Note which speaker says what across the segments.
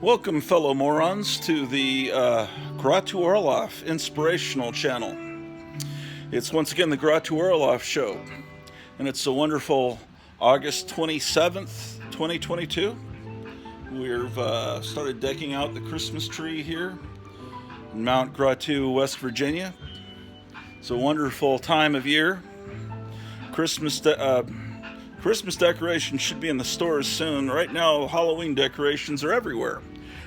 Speaker 1: Welcome, fellow morons, to the Gratu Orloff Inspirational Channel. It's once again the Gratu Orloff Show, and it's a wonderful August 27th, 2022. We've started decking out the Christmas tree here in Mount Gratu, West Virginia. It's a wonderful time of year. Christmas decorations should be in the stores soon. Right now, Halloween decorations are everywhere.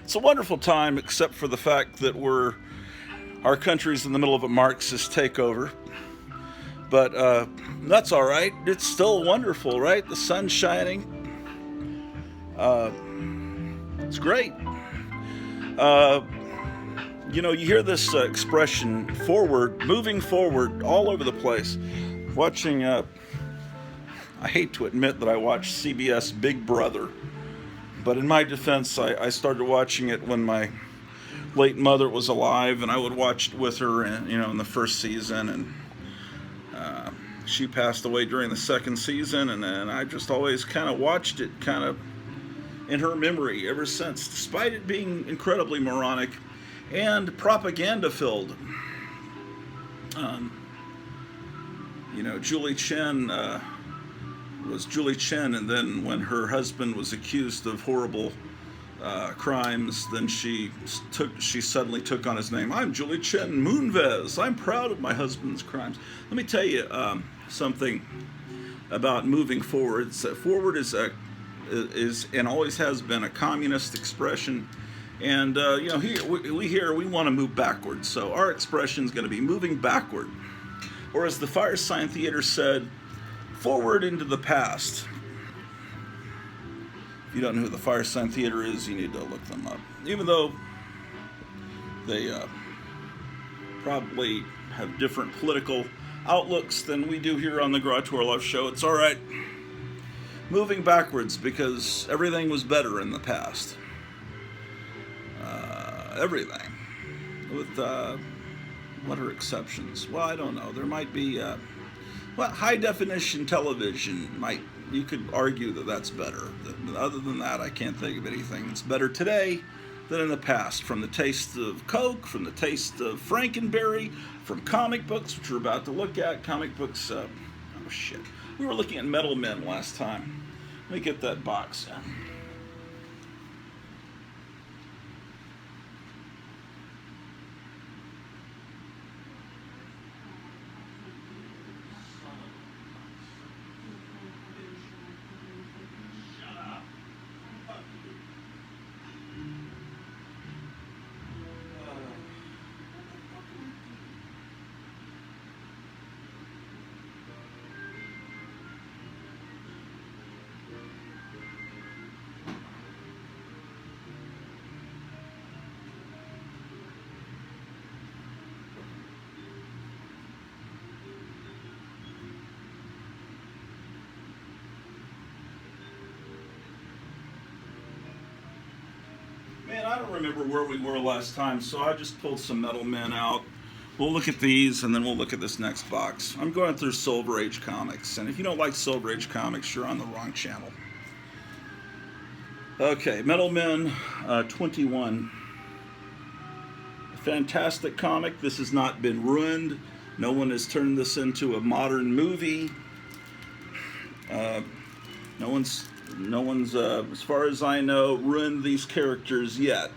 Speaker 1: It's a wonderful time, except for the fact that our country's in the middle of a Marxist takeover. But that's all right. It's still wonderful, right? The sun's shining. It's great. You hear this expression, moving forward, all over the place. Watching, I hate to admit that I watch CBS Big Brother, but in my defense, I started watching it when my late mother was alive, and I would watch it with her, in the first season, and she passed away during the second season, and then I just always kind of watched it kind of in her memory ever since, despite it being incredibly moronic and propaganda-filled. Julie Chen was Julie Chen, and then when her husband was accused of horrible crimes, then she suddenly took on his name. I'm Julie Chen Moonves. I'm proud of my husband's crimes. Let me tell you something about moving forward. Forward is and always has been a communist expression. And, here we want to move backward. So our expression is going to be moving backward. Or as the Firesign Theater said, forward into the past. If you don't know who the Firesign Theater is, you need to look them up. Even though they probably have different political outlooks than we do here on the Gratu Orloff Show, it's all right. Moving backwards because everything was better in the past. Everything. With, what are exceptions? Well, I don't know. There might be, high definition television you could argue that that's better. Other than that, I can't think of anything that's better today than in the past. From the taste of Coke, from the taste of Frankenberry, from comic books, which we're about to look at. Comic books, we were looking at Metal Men last time. Let me get that box. Man, I don't remember where we were last time, so I just pulled some Metal Men out. We'll look at these, and then we'll look at this next box. I'm going through Silver Age comics, and if you don't like Silver Age comics, you're on the wrong channel. Okay, Metal Men 21. A fantastic comic. This has not been ruined. No one has turned this into a modern movie. No one's, as far as I know, ruined these characters yet.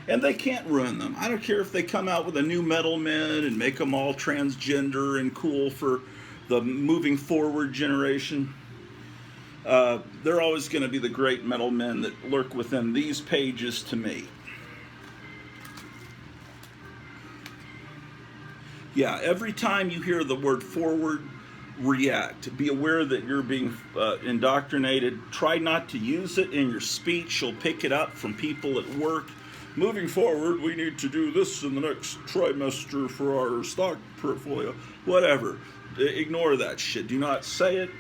Speaker 1: And they can't ruin them. I don't care if they come out with a new Metal Men and make them all transgender and cool for the moving forward generation. They're always going to be the great Metal Men that lurk within these pages to me. Yeah, every time you hear the word forward, react. Be aware that you're being indoctrinated. Try not to use it in your speech. You'll pick it up from people at work. Moving forward, we need to do this in the next trimester for our stock portfolio. Whatever. Ignore that shit. Do not say it.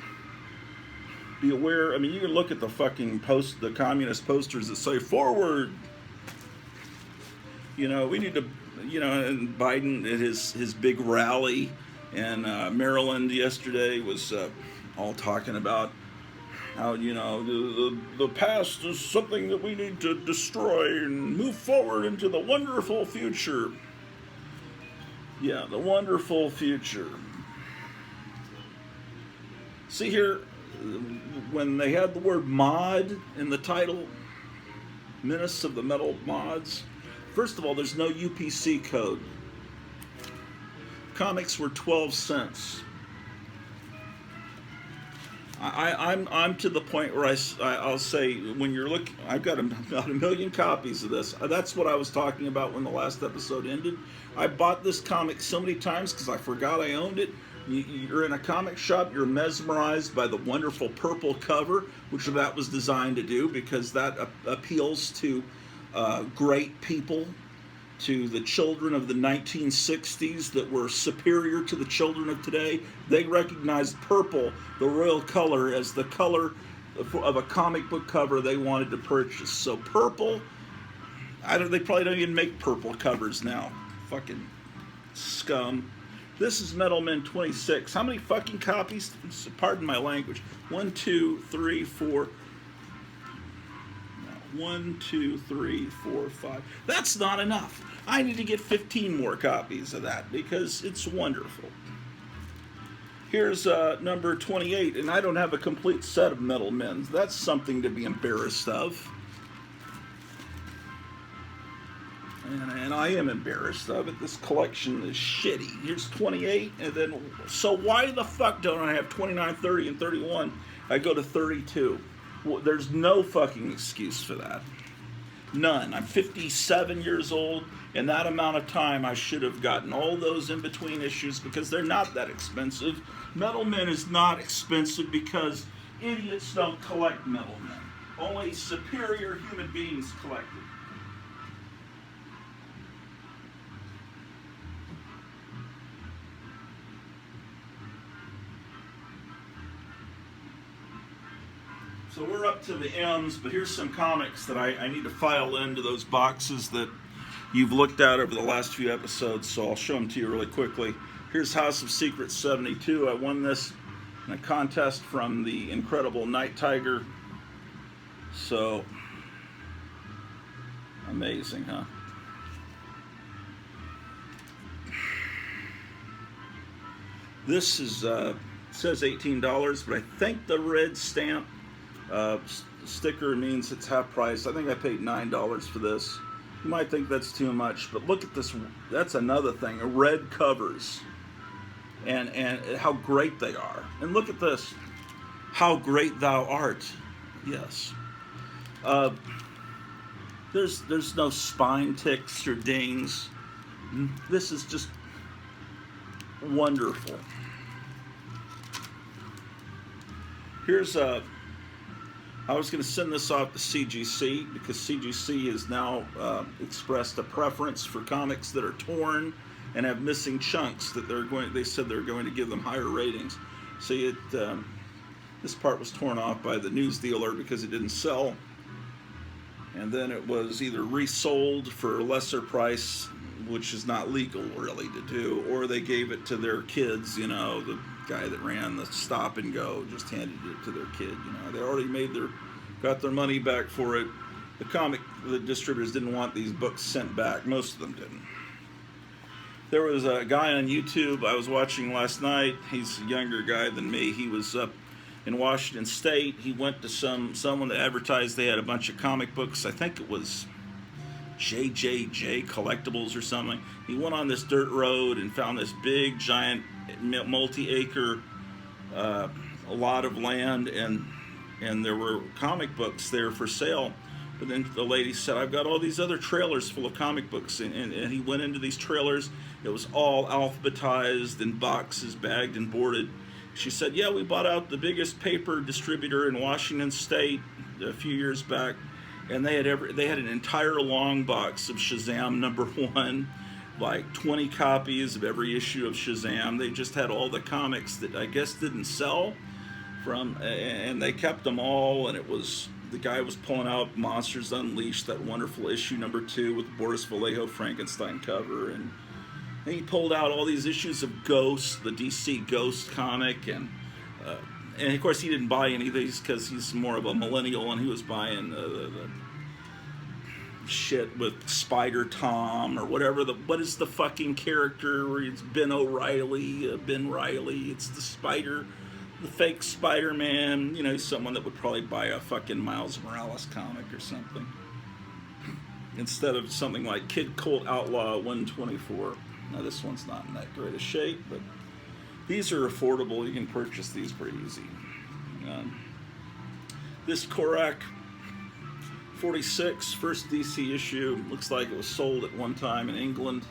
Speaker 1: Be aware. I mean, you can look at the fucking the communist posters that say forward. We need to, and Biden at his big rally in Maryland yesterday was all talking about How, you know, the past is something that we need to destroy and move forward into the wonderful future. Yeah, the wonderful future. See here, when they had the word mod in the title, Menace of the Metal Mods, first of all, there's no UPC code. Comics were 12 cents. I'm to the point where I'll say, when you're looking, I've got about a million copies of this. That's what I was talking about when the last episode ended. I bought this comic so many times because I forgot I owned it. You're in a comic shop, you're mesmerized by the wonderful purple cover, which that was designed to do, because that appeals to great people, to the children of the 1960s that were superior to the children of today. They recognized purple, the royal color, as the color of a comic book cover they wanted to purchase. So purple, they probably don't even make purple covers now. Fucking scum. This is Metal Men 26. How many fucking copies? Pardon my language. 1, 2, 3, 4. 1, 2, 3, 4, 5. That's not enough. I need to get 15 more copies of that because it's wonderful. Here's number 28, and I don't have a complete set of Metal Men. That's something to be embarrassed of. And I am embarrassed of it. This collection is shitty. Here's 28, and then, so why the fuck don't I have 29, 30, and 31? I go to 32. Well, there's no fucking excuse for that. None. I'm 57 years old. In that amount of time, I should have gotten all those in-between issues because they're not that expensive. Metal Men is not expensive because idiots don't collect Metal Men. Only superior human beings collect it. So we're up to the M's, but here's some comics that I need to file into those boxes that you've looked at over the last few episodes, so I'll show them to you really quickly. Here's House of Secrets 72. I won this in a contest from the incredible Night Tiger. So, amazing, huh? This is, says $18, but I think the red stamp sticker means it's half price. I think I paid $9 for this. You might think that's too much, but look at this. That's another thing. Red covers, and how great they are. And look at this. How great thou art. Yes. There's no spine ticks or dings. This is just wonderful. Here's a. I was going to send this off to CGC because CGC has now expressed a preference for comics that are torn and have missing chunks that they said they're going to give them higher ratings. See, this part was torn off by the news dealer because it didn't sell, and then it was either resold for a lesser price, which is not legal really to do, or they gave it to their kids. You know, the guy that ran the Stop and Go just handed it to their kid. You know, they already got their money back for it. The distributors didn't want these books sent back. Most of them didn't. There was a guy on YouTube I was watching last night. He's a younger guy than me. He was up in Washington State. He went to someone that advertised they had a bunch of comic books. I think it was JJJ Collectibles or something. He went on this dirt road and found this big, giant, multi-acre lot of land, and there were comic books there for sale. But then the lady said, I've got all these other trailers full of comic books. And he went into these trailers. It was all alphabetized in boxes, bagged and boarded. She said, yeah, we bought out the biggest paper distributor in Washington State a few years back. And they had an entire long box of Shazam #1, like 20 copies of every issue of Shazam. They just had all the comics that I guess didn't sell and they kept them all. And it was, the guy was pulling out Monsters Unleashed, that wonderful issue #2 with Boris Vallejo Frankenstein cover, and he pulled out all these issues of Ghost, the DC Ghost comic, and And of course, he didn't buy any of these because he's more of a millennial, and he was buying the shit with Spider Tom or whatever. What is the fucking character where it's Ben O'Reilly, Ben Riley? It's the Spider, the fake Spider-Man. You know, he's someone that would probably buy a fucking Miles Morales comic or something instead of something like Kid Colt Outlaw 124. Now this one's not in that great a shape, but these are affordable. You can purchase these pretty easy. This Korak 46, first DC issue. Looks like it was sold at one time in England.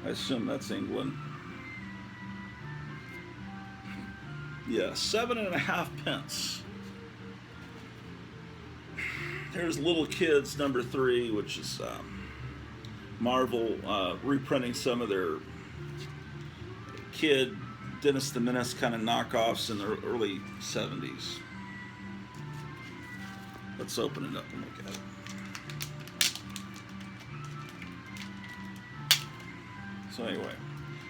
Speaker 1: I assume that's England. Yeah, 7.5 pence. Here's Little Kids number 3, which is Marvel reprinting some of their kid Dennis the Menace kind of knockoffs in the early 70s. Let's open it up and look at it. So anyway,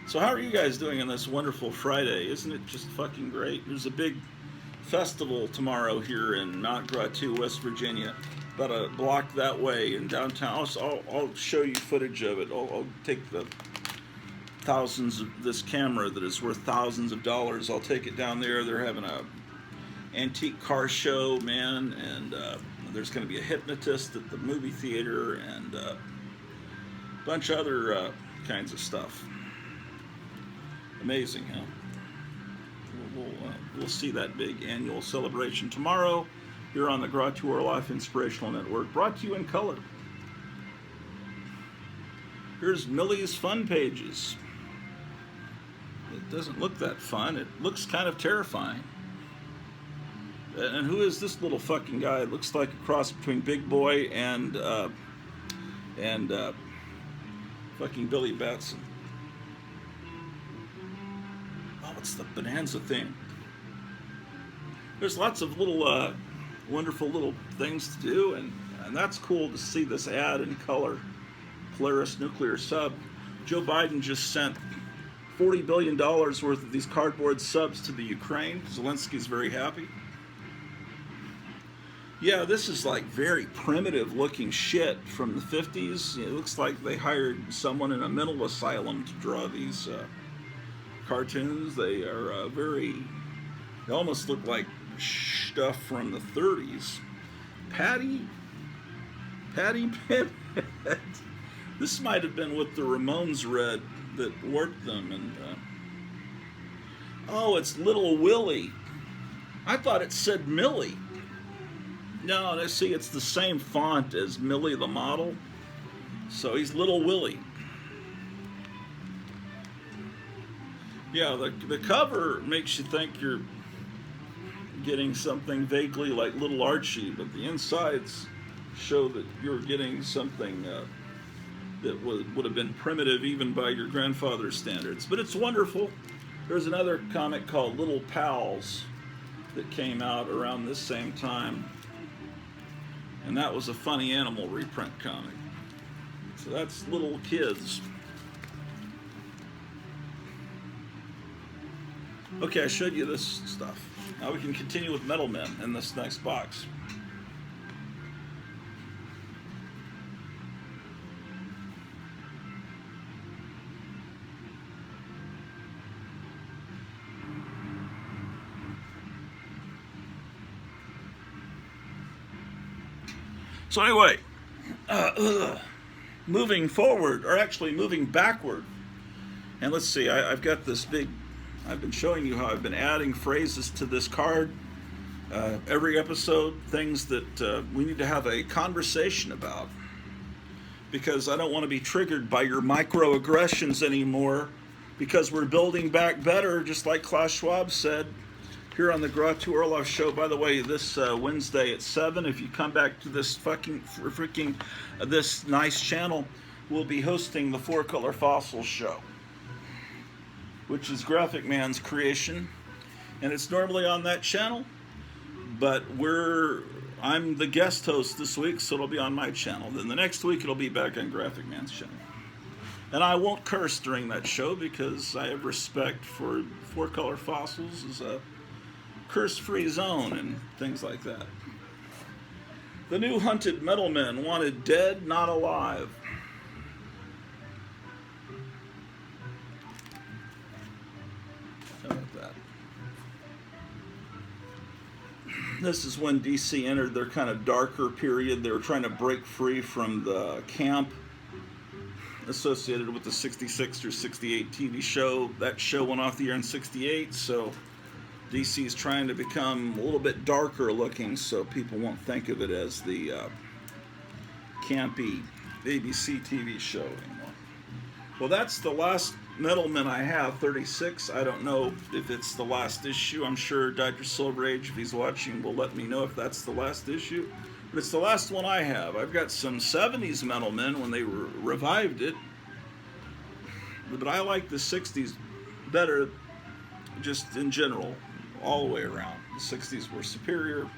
Speaker 1: so how are you guys doing on this wonderful Friday? Isn't it just fucking great? There's a big festival tomorrow here in Mount Gratu, West Virginia, about a block that way in downtown. I'll show you footage of it. I'll take the thousands of this camera that is worth thousands of dollars. I'll take it down there. They're having a antique car show, man, and there's going to be a hypnotist at the movie theater and a bunch of other kinds of stuff. Amazing, huh? We'll see that big annual celebration tomorrow here on the Gratu Life Inspirational Network, brought to you in color. Here's Millie's Fun Pages. It doesn't look that fun. It looks kind of terrifying. And who is this little fucking guy? It looks like a cross between Big Boy and fucking Billy Batson. Oh, it's the Bonanza thing. There's lots of little wonderful little things to do, and that's cool to see this ad in color. Polaris nuclear sub. Joe Biden just sent $40 billion worth of these cardboard subs to the Ukraine. Zelensky's very happy. Yeah, this is like very primitive looking shit from the 50s. It looks like they hired someone in a mental asylum to draw these cartoons. They are they almost look like stuff from the 30s. Patty Pimpett. This might have been what the Ramones read that worked them. And oh, it's Little Willie. I thought it said Millie. No, see, it's the same font as Millie the Model. So he's Little Willie. Yeah, the cover makes you think you're getting something vaguely like Little Archie, but the insides show that you're getting something that would have been primitive even by your grandfather's standards. But it's wonderful. There's another comic called Little Pals that came out around this same time. And that was a Funny Animal reprint comic. So that's Little Kids. Okay, I showed you this stuff. Now we can continue with Metal Men in this next box. So anyway, moving forward, or actually moving backward, and let's see, I've got this big, I've been showing you how I've been adding phrases to this card every episode, things that we need to have a conversation about, because I don't want to be triggered by your microaggressions anymore, because we're building back better, just like Klaus Schwab said. Here on the Gratu Orloff Show, by the way, this Wednesday at 7, if you come back to this freaking this nice channel, we'll be hosting the 4-Color Fossils Show, which is Graphic Man's creation, and it's normally on that channel, but I'm the guest host this week, so it'll be on my channel. Then the next week it'll be back on Graphic Man's channel. And I won't curse during that show because I have respect for 4-Color Fossils as a curse-free zone and things like that. The new hunted metal men wanted dead, not alive. How about that? This is when DC entered their kind of darker period. They were trying to break free from the camp associated with the 66 or 68 TV show. That show went off the air in 68, so DC's trying to become a little bit darker looking so people won't think of it as the campy ABC TV show anymore. Well, that's the last Metalman I have, 36. I don't know if it's the last issue. I'm sure Dr. Silver Age, if he's watching, will let me know if that's the last issue. But it's the last one I have. I've got some 70s Metalmen when they revived it. But I like the 60s better just in general, all the way around. The 60s were superior.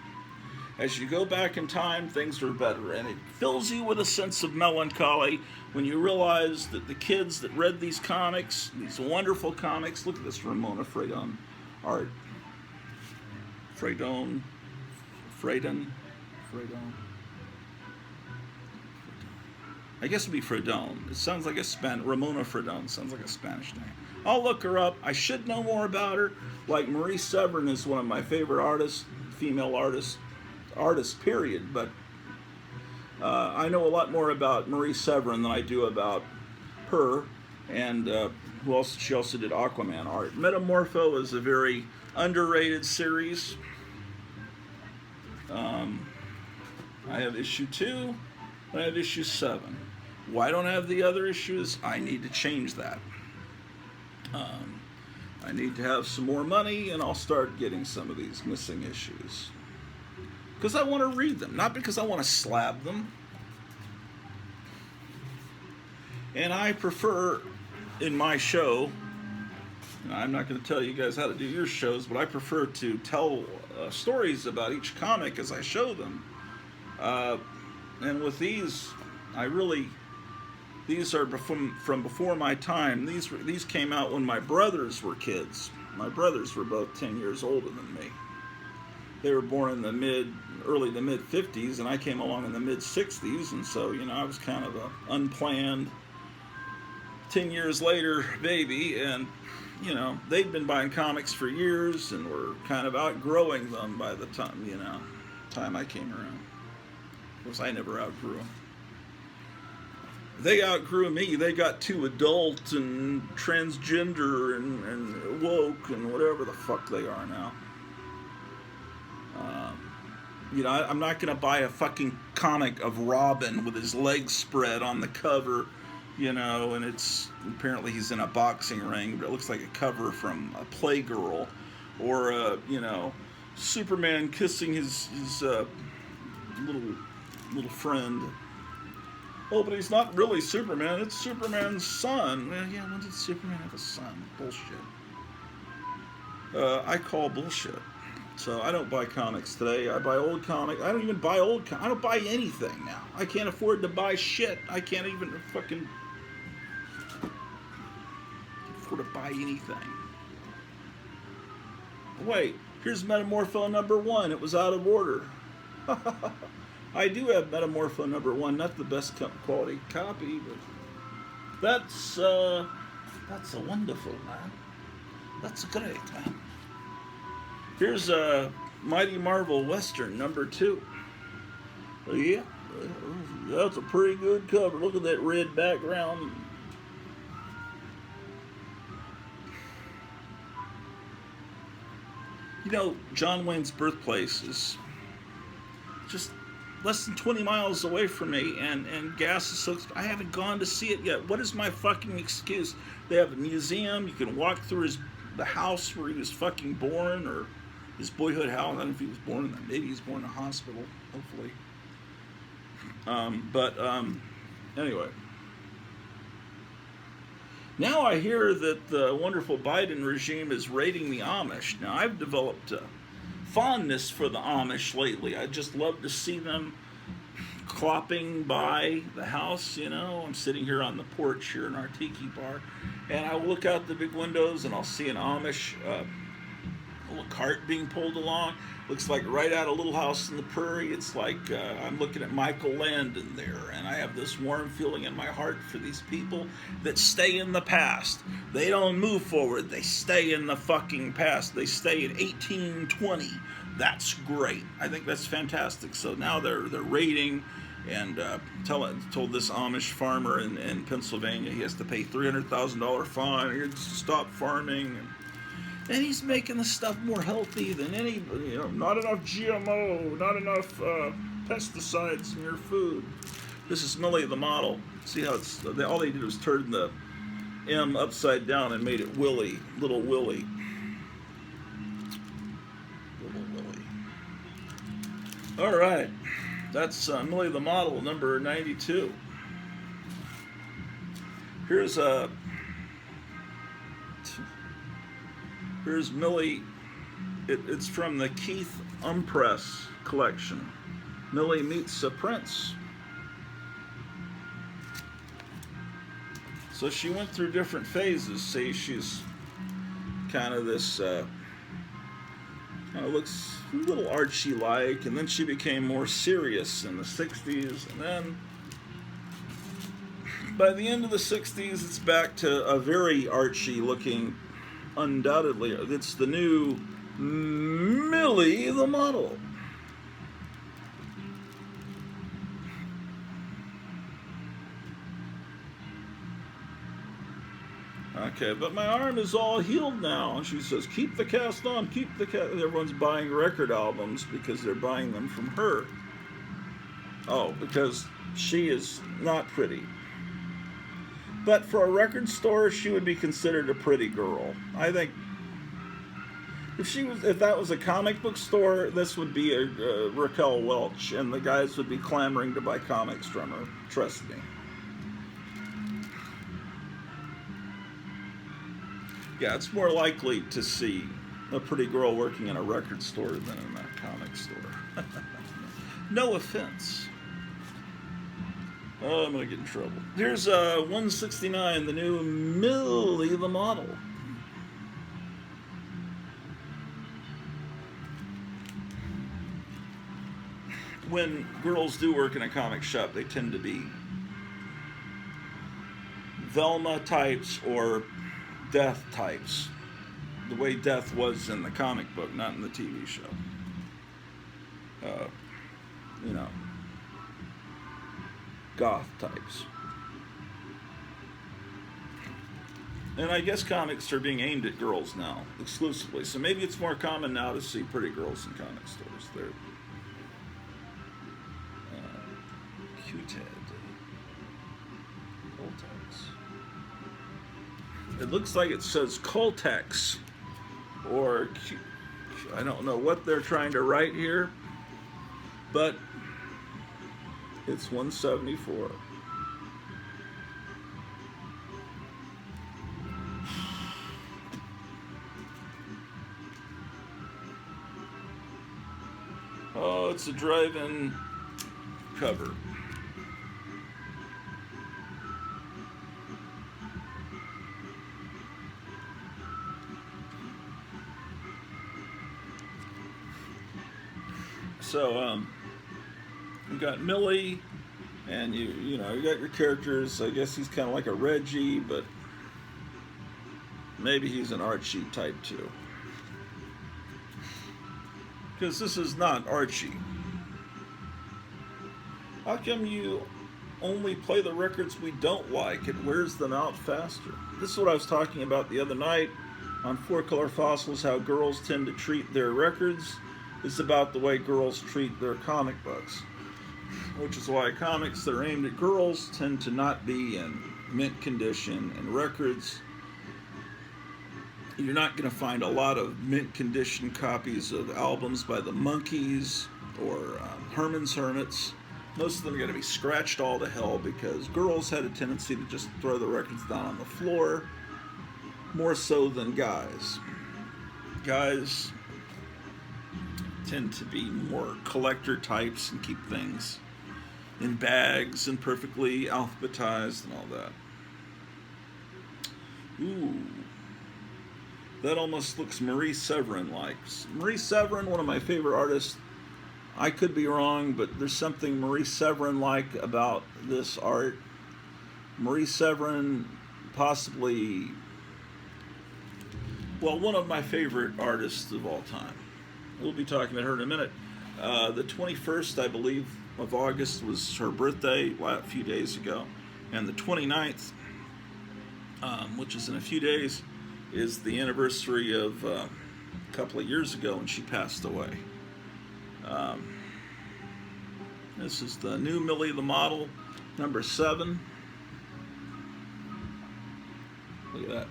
Speaker 1: As you go back in time, things are better. And it fills you with a sense of melancholy when you realize that the kids that read these comics, these wonderful comics, look at this Ramona Fredon art. Fredon. I guess it'd be Fredon. It sounds like Ramona Fredon sounds like a Spanish name. I'll look her up. I should know more about her. Like Marie Severin is one of my favorite artists, female artists, period. But I know a lot more about Marie Severin than I do about her. And who else? She also did Aquaman art. Metamorpho is a very underrated series. I have issue 2, and I have issue 7. Why don't I have the other issues? I need to change that. I need to have some more money, and I'll start getting some of these missing issues. Because I want to read them, not because I want to slab them. And I prefer, in my show, and I'm not going to tell you guys how to do your shows, but I prefer to tell stories about each comic as I show them. And with these, these are from before my time. These came out when my brothers were kids. My brothers were both 10 years older than me. They were born in the early to mid 50s, and I came along in the mid 60s, and so, I was kind of an unplanned 10 years later baby, and, they'd been buying comics for years and were kind of outgrowing them by the time I came around. Of course, I never outgrew them. They outgrew me. They got too adult and transgender and woke and whatever the fuck they are now. I'm not going to buy a fucking comic of Robin with his legs spread on the cover, and it's apparently he's in a boxing ring, but it looks like a cover from a Playgirl, or Superman kissing his little friend. Oh, but he's not really Superman. It's Superman's son. Well, yeah, when did Superman have a son? Bullshit. I call bullshit. So I don't buy comics today. I buy old comics. I don't even buy I don't buy anything now. I can't afford to buy shit. I can't even fucking afford to buy anything. Wait, here's Metamorpho number 1. It was out of order. I do have Metamorpho number 1, not the best quality copy, but that's a wonderful, man. That's great, man. Here's a Mighty Marvel Western number 2. Yeah, that's a pretty good cover. Look at that red background. John Wayne's birthplace is just less than 20 miles away from me, and gas is so... I haven't gone to see it yet. What is my fucking excuse? They have a museum. You can walk through the house where he was fucking born, or his boyhood house. I don't know if he was born in that. Maybe he was born in a hospital, hopefully. Anyway. Now I hear that the wonderful Biden regime is raiding the Amish. Now, I've developed a fondness for the Amish lately. I just love to see them clopping by the house, I'm sitting here on the porch here in our tiki bar, and I look out the big windows and I'll see an Amish little cart being pulled along. Looks like right out of Little House on the Prairie. It's like I'm looking at Michael Landon there, and I have this warm feeling in my heart for these people that stay in the past. They don't move forward. They stay in the fucking past. They stay in 1820. That's great. I think that's fantastic. So now they're raiding, and told this Amish farmer in Pennsylvania he has to pay $300,000 fine. He has to stop farming. And he's making the stuff more healthy than any, not enough GMO, not enough pesticides in your food. This is Millie the Model. See how it's, all they did was turn the M upside down and made it Willie, Little Willie. Little Willie. All right, that's Millie the Model, number 92. Here's Millie. It's from the Keith Umpress collection. Millie Meets a Prince. So she went through different phases. See, she's kind of this, kind of looks a little Archie-like, and then she became more serious in the 60s, and then by the end of the 60s, it's back to a very Archie-looking. Undoubtedly, it's the new Millie the Model. Okay, but my arm is all healed now. And she says, keep the cast on, keep the cast. Everyone's buying record albums because they're buying them from her. Oh, because she is not pretty. But for a record store, she would be considered a pretty girl. I think if that was a comic book store, this would be a Raquel Welch, and the guys would be clamoring to buy comics from her. Trust me. Yeah, it's more likely to see a pretty girl working in a record store than in a comic store. No offense. Oh, I'm going to get in trouble. Here's 169, the new Millie the Model. When girls do work in a comic shop, they tend to be Velma types or Death types. The way Death was in the comic book, not in the TV show. Goth types. And I guess comics are being aimed at girls now, exclusively. So maybe it's more common now to see pretty girls in comic stores. They're Q-Ted. Coltex. It looks like it says Coltex. Or I don't know what they're trying to write here. But it's 174. Oh, it's a drive-in cover. So, you got Millie, and you got your characters. I guess he's kind of like a Reggie, but maybe he's an Archie type too. Because this is not Archie. How come you only play the records we don't like? It wears them out faster. This is what I was talking about the other night on Four Color Fossils, how girls tend to treat their records. It's about the way girls treat their comic books. Which is why comics that are aimed at girls tend to not be in mint condition, and records, you're not going to find a lot of mint condition copies of albums by the Monkees or Herman's Hermits. Most of them are going to be scratched all to hell because girls had a tendency to just throw the records down on the floor, more so than guys. Guys tend to be more collector types and keep things in bags and perfectly alphabetized and all that. Ooh. That almost looks Marie Severin-like. Marie Severin, one of my favorite artists. I could be wrong, but there's something Marie Severin-like about this art. Marie Severin, possibly, well, one of my favorite artists of all time. We'll be talking about her in a minute. The 21st, I believe, of August was her birthday a few days ago. And the 29th, which is in a few days, is the anniversary of a couple of years ago when she passed away. This is the new Millie the Model, number 7. Look at that.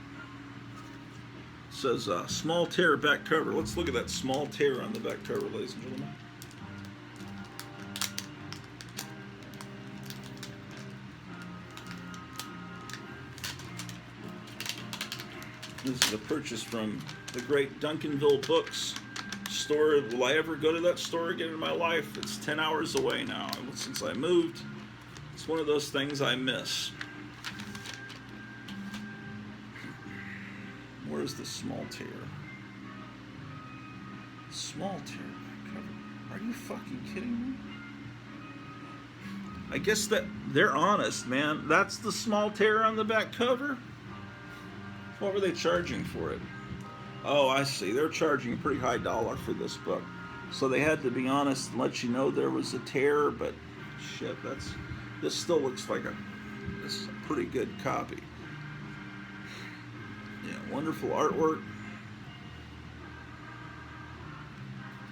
Speaker 1: It says small tear back cover. Let's look at that small tear on the back cover, ladies and gentlemen. This is a purchase from the great Duncanville Books store. Will I ever go to that store again in my life? It's 10 hours away now. Since I moved, it's one of those things I miss. Where's the small tear? Small tear back cover. Are you fucking kidding me? I guess that they're honest, man. That's the small tear on the back cover? What were they charging for it? Oh, I see. They're charging a pretty high dollar for this book. So they had to be honest and let you know there was a tear, but shit, this still looks like this is a pretty good copy. Yeah, wonderful artwork.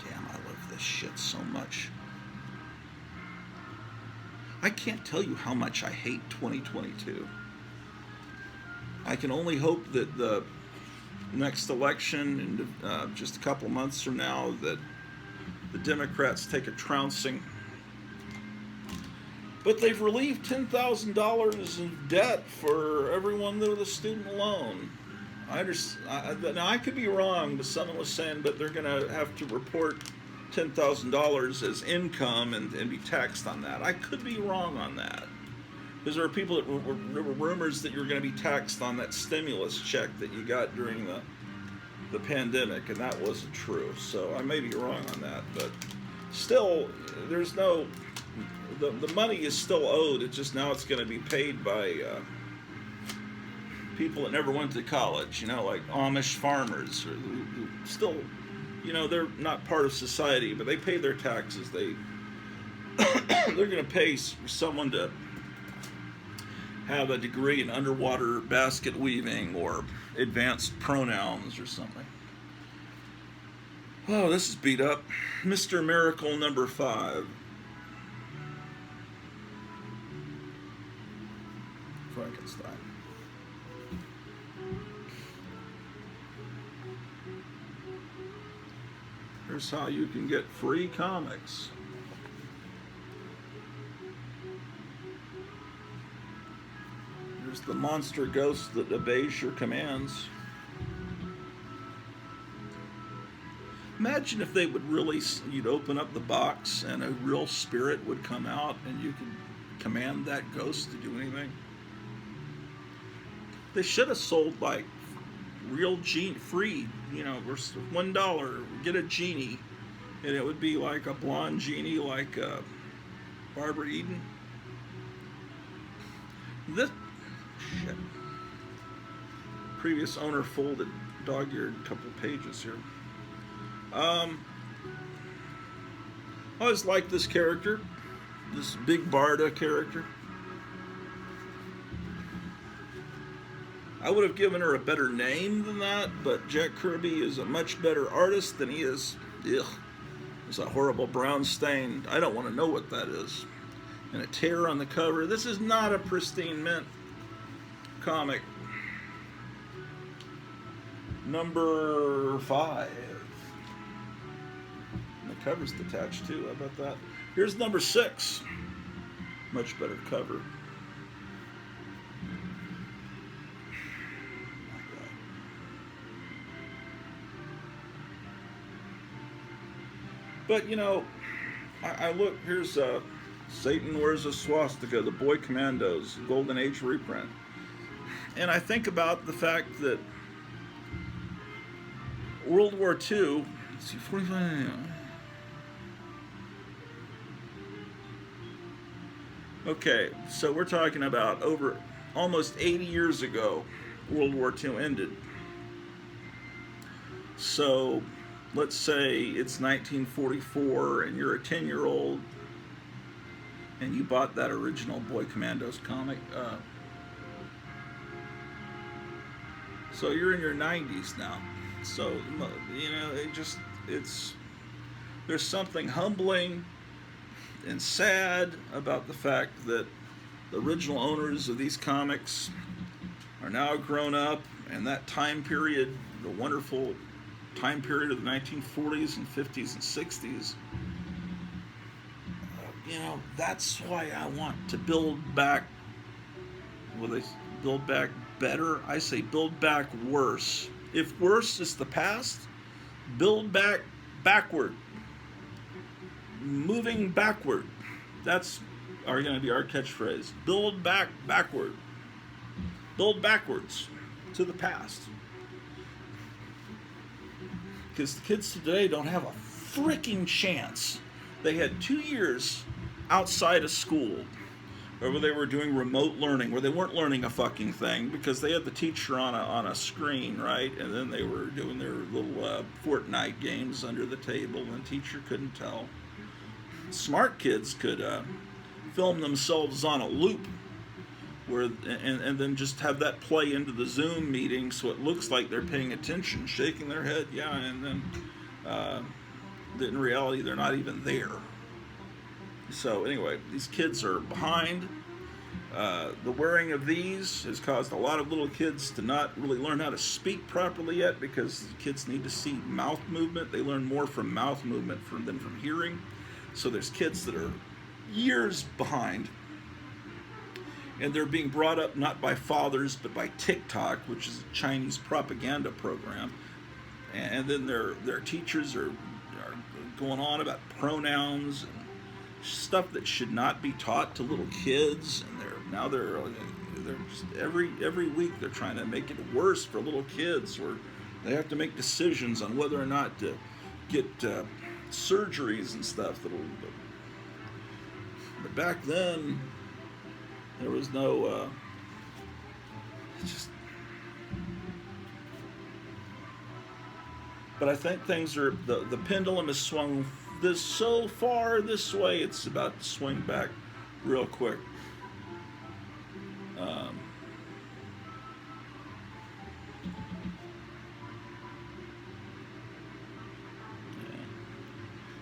Speaker 1: Damn, I love this shit so much. I can't tell you how much I hate 2022. I can only hope that the next election, in just a couple months from now, that the Democrats take a trouncing. But they've relieved $10,000 in debt for everyone with a student loan. Now, I could be wrong, but someone was saying that they're going to have to report $10,000 as income and be taxed on that. I could be wrong on that. Because there are people that there were rumors that you're going to be taxed on that stimulus check that you got during the pandemic, and that wasn't true. So I may be wrong on that, but still, there's no, the money is still owed. It's just now it's going to be paid by people that never went to college, like Amish farmers, or who still, they're not part of society, but they pay their taxes. They're going to pay for someone to have a degree in underwater basket weaving or advanced pronouns or something. Oh, this is beat up. Mr. Miracle number 5. Frankenstein. Here's how you can get free comics. There's the monster ghost that obeys your commands. Imagine if they would really, you'd open up the box and a real spirit would come out and you could command that ghost to do anything. They should have sold like real free, $1, get a genie, and it would be like a blonde genie like Barbara Eden. This shit. Previous owner folded, dog-eared a couple of pages here. I always liked this character, this Big Barda character. I would have given her a better name than that, but Jack Kirby is a much better artist than he is. Ugh. There's a horrible brown stain. I don't want to know what that is. And a tear on the cover. This is not a pristine mint comic. Number 5. And the cover's detached too. How about that? Here's number 6. Much better cover. But, I look, here's Satan Wears a Swastika, the Boy Commandos, Golden Age reprint. And I think about the fact that World War II. Let's see, 45. Okay, so we're talking about over almost 80 years ago, World War II ended. So let's say it's 1944 and you're a 10-year-old and you bought that original Boy Commandos comic. So you're in your 90s now. So, you know, there's something humbling and sad about the fact that the original owners of these comics are now grown up, and that time period, the wonderful time period of the 1940s and 50s and 60s, you know, that's why I want to build back. Will they build back better? I say build back worse. If worse is the past, build back backward. Moving backward. That's going to be our catchphrase. Build back backward. Build backwards to the past. Because the kids today don't have a freaking chance. They had 2 years outside of school where they were doing remote learning, where they weren't learning a fucking thing because they had the teacher on a screen, right? And then they were doing their little Fortnite games under the table, and the teacher couldn't tell. Smart kids could film themselves on a loop, and then just have that play into the Zoom meeting so it looks like they're paying attention, shaking their head, yeah, and then in reality they're not even there. So anyway, these kids are behind. The wearing of these has caused a lot of little kids to not really learn how to speak properly yet because kids need to see mouth movement. They learn more from mouth movement than from hearing. So there's kids that are years behind, and they're being brought up not by fathers but by TikTok, which is a Chinese propaganda program. And then their teachers are going on about pronouns and stuff that should not be taught to little kids. And they're just every week they're trying to make it worse for little kids, where they have to make decisions on whether or not to get surgeries and stuff. But back then there was no but I think things are, the pendulum has swung so far this way, it's about to swing back real quick.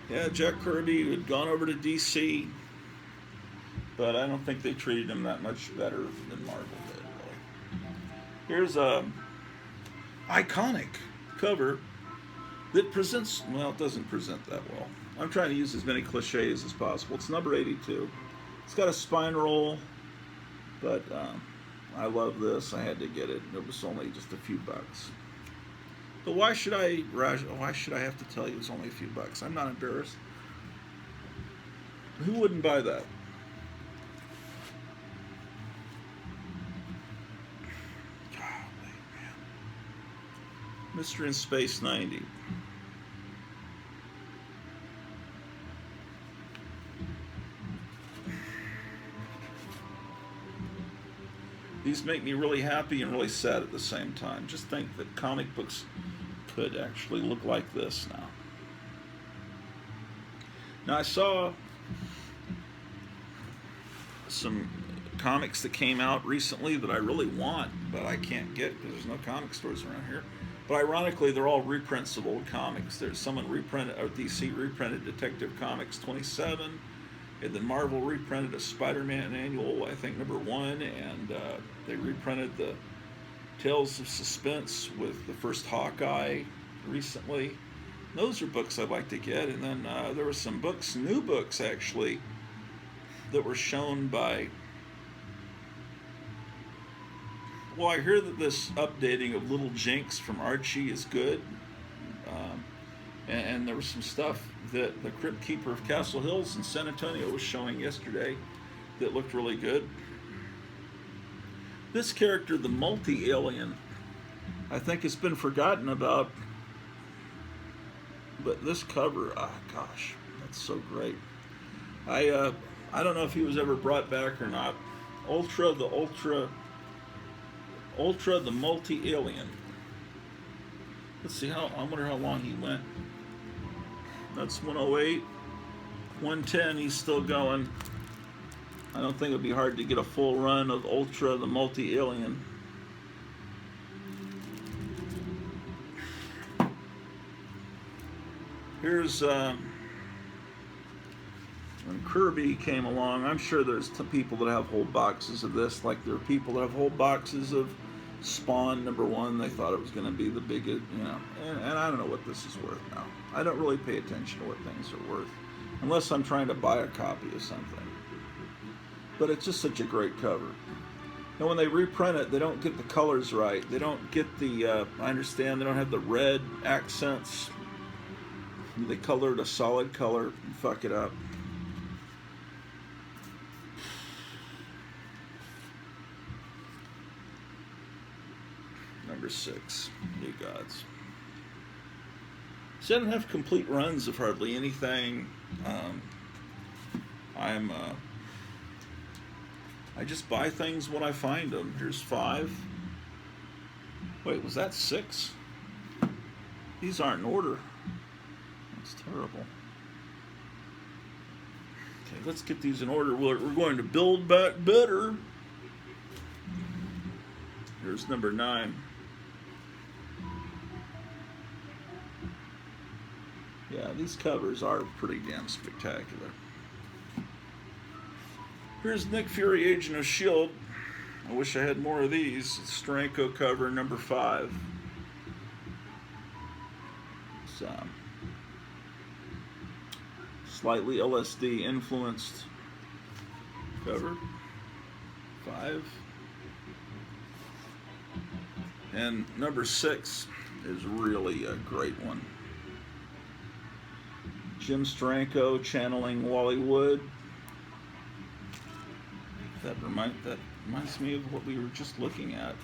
Speaker 1: Yeah, Jack Kirby had gone over to DC, but I don't think they treated him that much better than Marvel did, really. Here's a iconic cover that presents, well, it doesn't present that well. I'm trying to use as many cliches as possible. It's number 82. It's got a spine roll, but I love this. I had to get it. It was only just a few bucks. But why should I have to tell you it's only a few bucks? I'm not embarrassed. Who wouldn't buy that? Golly, man. Mystery in Space 90. These make me really happy and really sad at the same time. Just think that comic books could actually look like this now. Now, I saw some comics that came out recently that I really want, but I can't get because there's no comic stores around here. But ironically, they're all reprints of old comics. There's someone reprinted, or DC reprinted Detective Comics 27, and then Marvel reprinted a Spider-Man annual, I think number 1, and they reprinted the Tales of Suspense with the first Hawkeye recently. Those are books I'd like to get. And then there were some books, new books actually, that were shown by, well, I hear that this updating of Little Jinx from Archie is good. And there was some stuff that the Crypt Keeper of Castle Hills in San Antonio was showing yesterday that looked really good. This character, the multi-alien, I think has been forgotten about But this cover, gosh, that's so great. I don't know if he was ever brought back or not. Ultra the Multi-Alien. Let's see I wonder how long he went. That's 108. 110, he's still going. I don't think it would be hard to get a full run of Ultra the Multi-Alien. Here's when Kirby came along. I'm sure there's people that have whole boxes of this, like there are people that have whole boxes of Spawn #1. They thought it was going to be the biggest, you know, and I don't know what this is worth now. I don't really pay attention to what things are worth unless I'm trying to buy a copy of something. But it's just such a great cover. And when they reprint it, they don't get the colors right. They don't get the, I understand they don't have the red accents. They colored a solid color and fuck it up. Number 6, New Gods. See, I don't have complete runs of hardly anything. I just buy things when I find them. Here's 5. Wait, was that 6? These aren't in order. That's terrible. Okay, let's get these in order. We're going to build back better. Here's number 9. Yeah, these covers are pretty damn spectacular. Here's Nick Fury, Agent of S.H.I.E.L.D. I wish I had more of these. It's Steranko cover number 5. It's slightly LSD influenced cover. 5. And number 6 is really a great one. Jim Steranko channeling Wally Wood. That reminds me of what we were just looking at.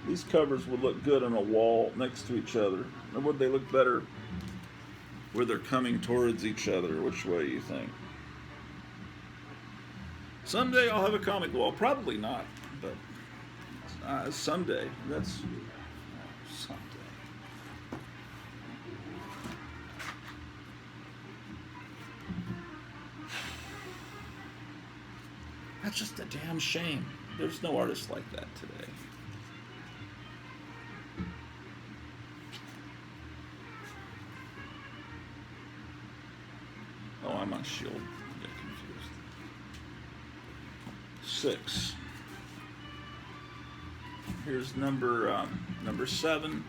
Speaker 1: These covers would look good on a wall next to each other. Or would they look better where they're coming towards each other? Which way do you think? Someday I'll have a comic wall. Probably not, but someday. That's someday. That's just a damn shame. There's no artist like that today. Oh, I'm on S.H.I.E.L.D. I get confused. 6. Here's number 7.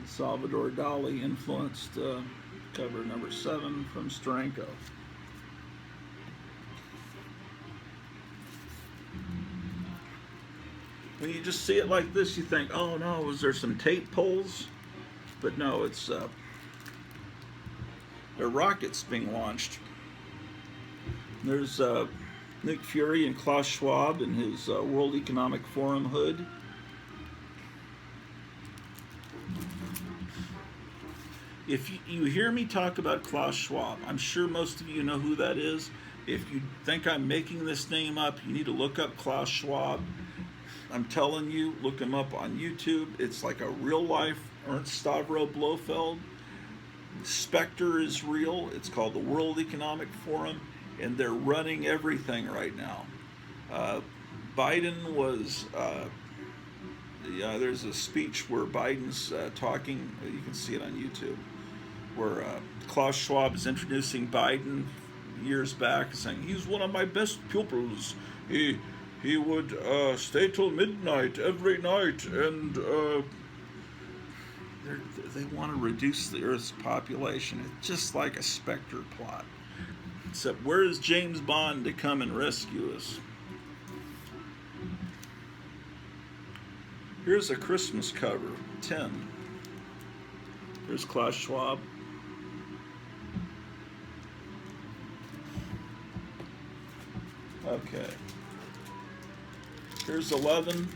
Speaker 1: Salvador Dali influenced cover number 7 from Steranko. When you just see it like this, you think, oh no, was there some tape pulls? But no, it's there are rockets being launched. There's Nick Fury and Klaus Schwab in his World Economic Forum hood. If you hear me talk about Klaus Schwab, I'm sure most of you know who that is. If you think I'm making this name up, you need to look up Klaus Schwab. I'm telling you, look him up on YouTube. It's like a real-life Ernst Stavro Blofeld. Spectre is real. It's called the World Economic Forum, and they're running everything right now. Biden was... there's a speech where Biden's talking. You can see it on YouTube, where Klaus Schwab is introducing Biden years back, saying he's one of my best pupils. He would stay till midnight every night, and they want to reduce the Earth's population. It's just like a Spectre plot. Except where is James Bond to come and rescue us? Here's a Christmas cover, 10. There's Klaus Schwab. Okay. Here's 11.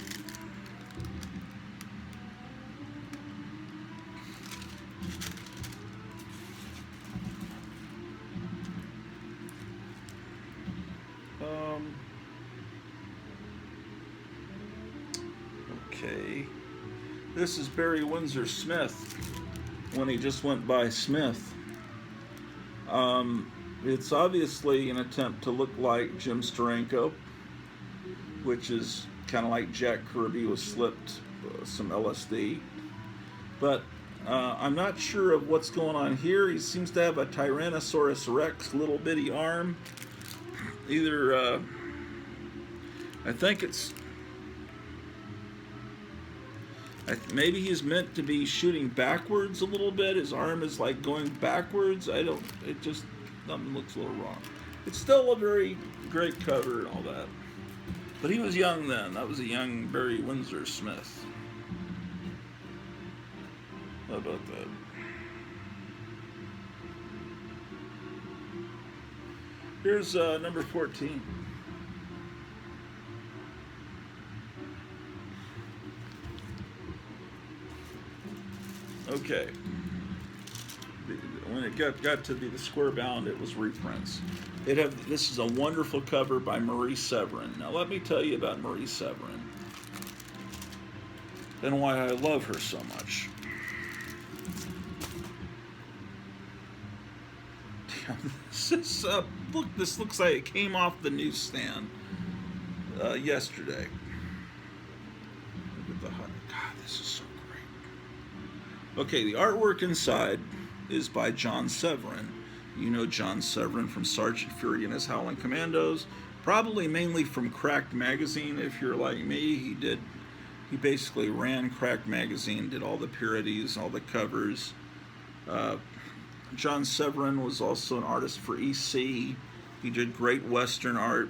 Speaker 1: Okay. This is Barry Windsor Smith when he just went by Smith. It's obviously an attempt to look like Jim Steranko, which is kind of like Jack Kirby was slipped some LSD. But I'm not sure of what's going on here. He seems to have a Tyrannosaurus Rex little bitty arm. Either, I think it's, maybe he's meant to be shooting backwards a little bit. His arm is like going backwards. It just, something looks a little wrong. It's still a very great cover and all that. But he was young then. That was a young Barry Windsor Smith. How about that? Here's number 14. Okay. When it got to be the square bound, it was reprints. This is a wonderful cover by Marie Severin. Now let me tell you about Marie Severin and why I love her so much. This looks like it came off the newsstand yesterday. Look at the God, this is so great. Okay, the artwork inside is by John Severin. You know John Severin from Sergeant Fury and his Howling Commandos, probably mainly from Cracked Magazine. If you're like me, he basically ran Cracked Magazine, did all the parodies, all the covers. John Severin was also an artist for EC. He did great Western art.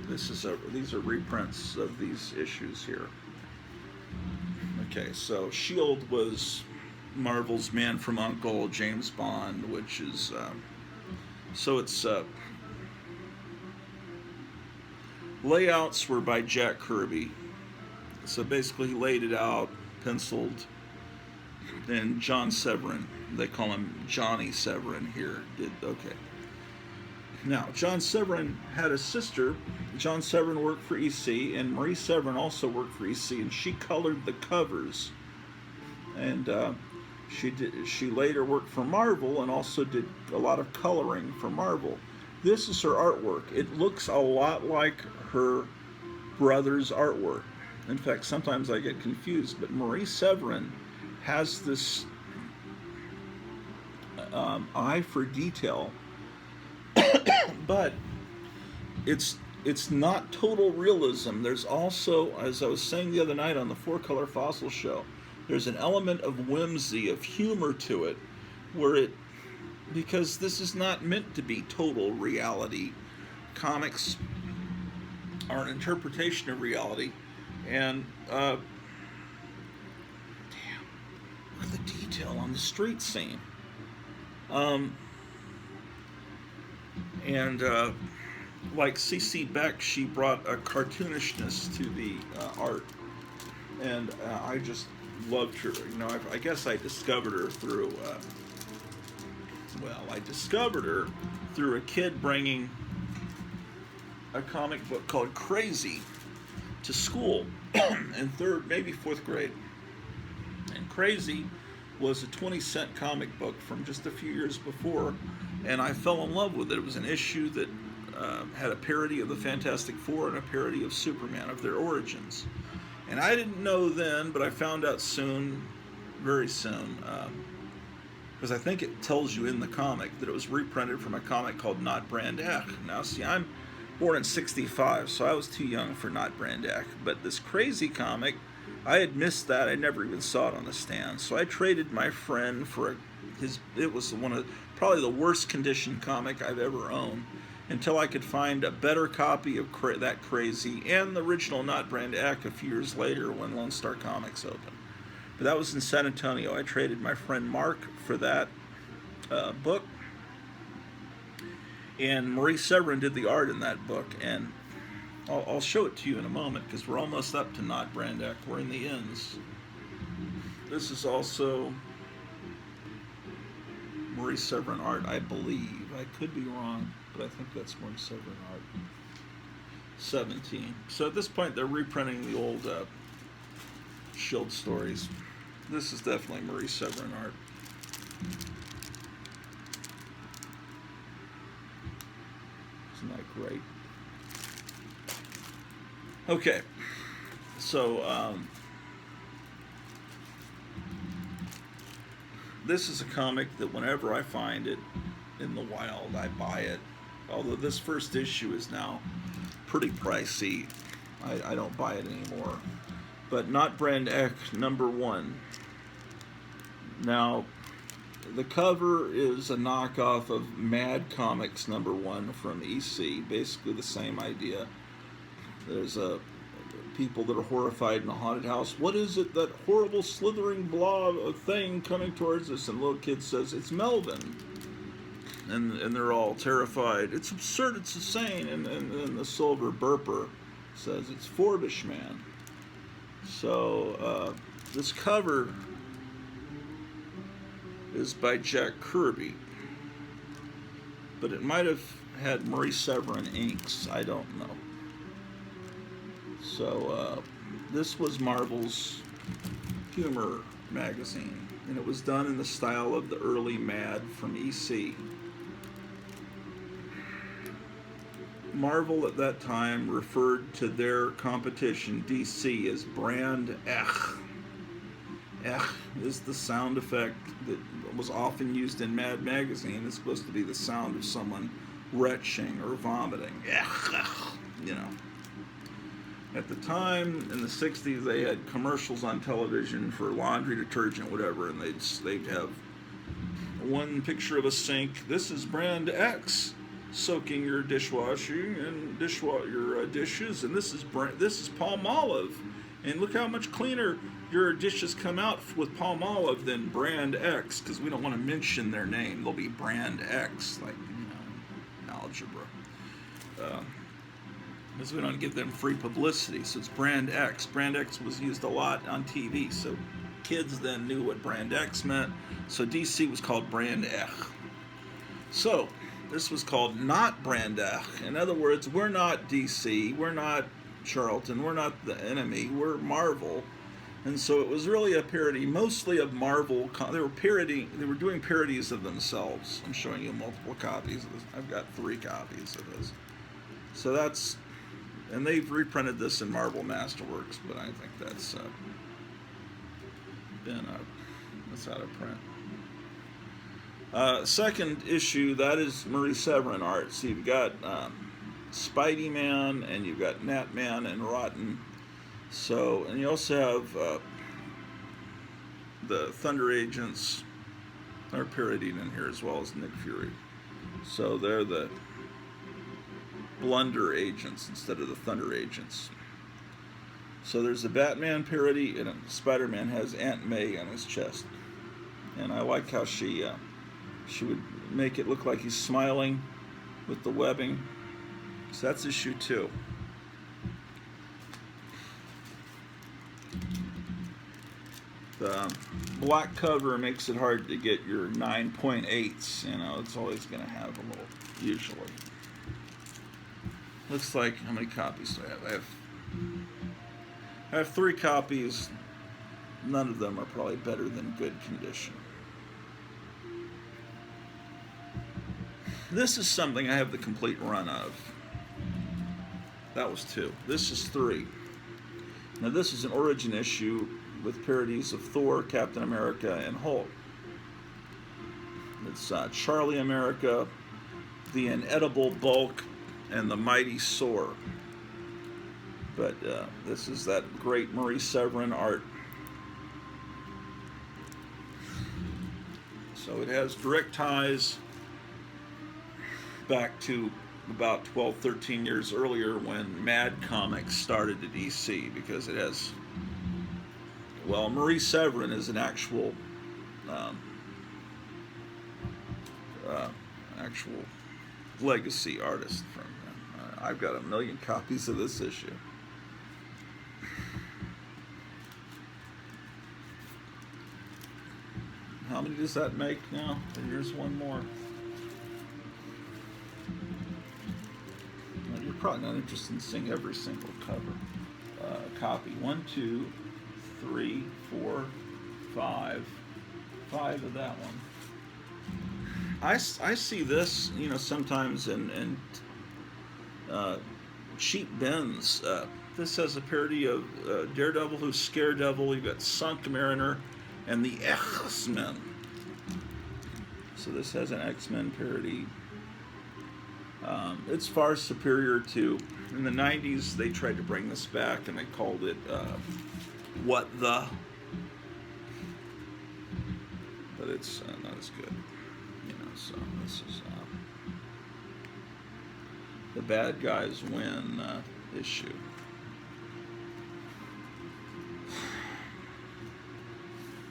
Speaker 1: These are reprints of these issues here. Okay, so S.H.I.E.L.D. was Marvel's Man from U.N.C.L.E., James Bond, which is, so it's, layouts were by Jack Kirby. So basically he laid it out, penciled, and John Severin, they call him Johnny Severin here, okay. Now, John Severin had a sister. John Severin worked for EC, and Marie Severin also worked for EC, and she colored the covers. And she later worked for Marvel and also did a lot of coloring for Marvel. This is her artwork. It looks a lot like her brother's artwork. In fact, sometimes I get confused, but Marie Severin has this eye for detail. But it's not total realism. There's also, as I was saying the other night on the 4-Color Fossil Show, there's an element of whimsy, of humor to it, because this is not meant to be total reality. Comics are an interpretation of reality, and damn, look at the detail on the street scene. Like C.C. Beck, she brought a cartoonishness to the art, and I just loved her. You know, I guess I discovered her through, a kid bringing a comic book called Crazy to school in 3rd, maybe 4th grade. And Crazy was a 20-cent comic book from just a few years before, and I fell in love with it. It was an issue that had a parody of the Fantastic Four and a parody of Superman, of their origins. And I didn't know then, but I found out soon, very soon, because I think it tells you in the comic that it was reprinted from a comic called Not Brand Echh. Now, see, I'm born in 65, so I was too young for Not Brand Echh. But this Crazy comic, I had missed that. I never even saw it on the stand. So I traded my friend for it was probably the worst condition comic I've ever owned, until I could find a better copy of that Crazy and the original Not Brand Echh a few years later when Lone Star Comics opened. But that was in San Antonio. I traded my friend Mark for that book. And Marie Severin did the art in that book. And I'll show it to you in a moment because we're almost up to not Brand Echh. We're in the ends. This is also Marie Severin art, I believe. I could be wrong, but I think that's Marie Severin art. 17. So at this point, they're reprinting the old Shield stories. This is definitely Marie Severin art. Isn't that great? Okay, so this is a comic that whenever I find it in the wild, I buy it. Although this first issue is now pretty pricey, I don't buy it anymore. But Not Brand Echh #1. Now, the cover is a knockoff of Mad Comics #1 from EC, basically the same idea. There's people that are horrified in a haunted house. What is it, that horrible slithering blob of thing coming towards us? And the little kid says, it's Melvin. And they're all terrified. It's absurd, it's insane. And the silver burper says, it's Forbish Man. So this cover is by Jack Kirby. But it might have had Marie Severin inks, I don't know. So this was Marvel's humor magazine, and it was done in the style of the early Mad from EC. Marvel at that time referred to their competition, DC, as Brand Echh. Echh is the sound effect that was often used in Mad magazine. It's supposed to be the sound of someone retching or vomiting. Echh, echh, you know. At the time, in the 60s, they had commercials on television for laundry detergent, whatever, and they'd have one picture of a sink. This is Brand Echh soaking your dishwashing and your dishes, and this is Palmolive, and look how much cleaner your dishes come out with Palmolive than Brand Echh, because we don't want to mention their name. They'll be Brand Echh, like, algebra. Because we don't give them free publicity, so it's Brand Echh. Brand Echh was used a lot on TV, so kids then knew what Brand Echh meant, so DC was called Brand Echh. So this was called Not Brand Echh. In other words, we're not DC, we're not Charlton, we're not the enemy, we're Marvel. And so it was really a parody, mostly of Marvel. They were doing parodies of themselves. I'm showing you multiple copies of this. I've got 3 copies of this. So that's, and they've reprinted this in Marvel Masterworks, but I think that's that's out of print. Second issue, that is Marie Severin art. So you've got Spidey Man, and you've got Nat Man and Rotten. So, and you also have the Thunder Agents are parodied in here, as well as Nick Fury. So they're the Blunder Agents instead of the Thunder Agents. So there's a Batman parody, and Spider-Man has Aunt May on his chest. And I like how she would make it look like he's smiling with the webbing. So that's issue 2. The black cover makes it hard to get your 9.8s. It's always going to have a little, usually. Looks like, how many copies do I have? I have 3 copies. None of them are probably better than good condition. This is something I have the complete run of. That was 2. This is 3. Now this is an origin issue with parodies of Thor, Captain America, and Hulk. It's Charlie America, the Inedible Bulk, and the Mighty Sore. But this is that great Marie Severin art. So it has direct ties back to about 12, 13 years earlier when Mad Comics started at EC, because it has, well, Marie Severin is an actual legacy artist from I've got 1,000,000 copies of this issue. How many does that make now? Here's one more. Now, you're probably not interested in seeing every single copy. 1, 2, 3, 4, 5. 5 of that one. I see this, sometimes in cheap bins. This has a parody of Daredevil who's Scaredevil. You've got Sunk Mariner and the X-Men. So this has an X-Men parody. It's far superior to, in the 90s, they tried to bring this back and they called it What the? But it's not as good. So this is the bad guys win issue.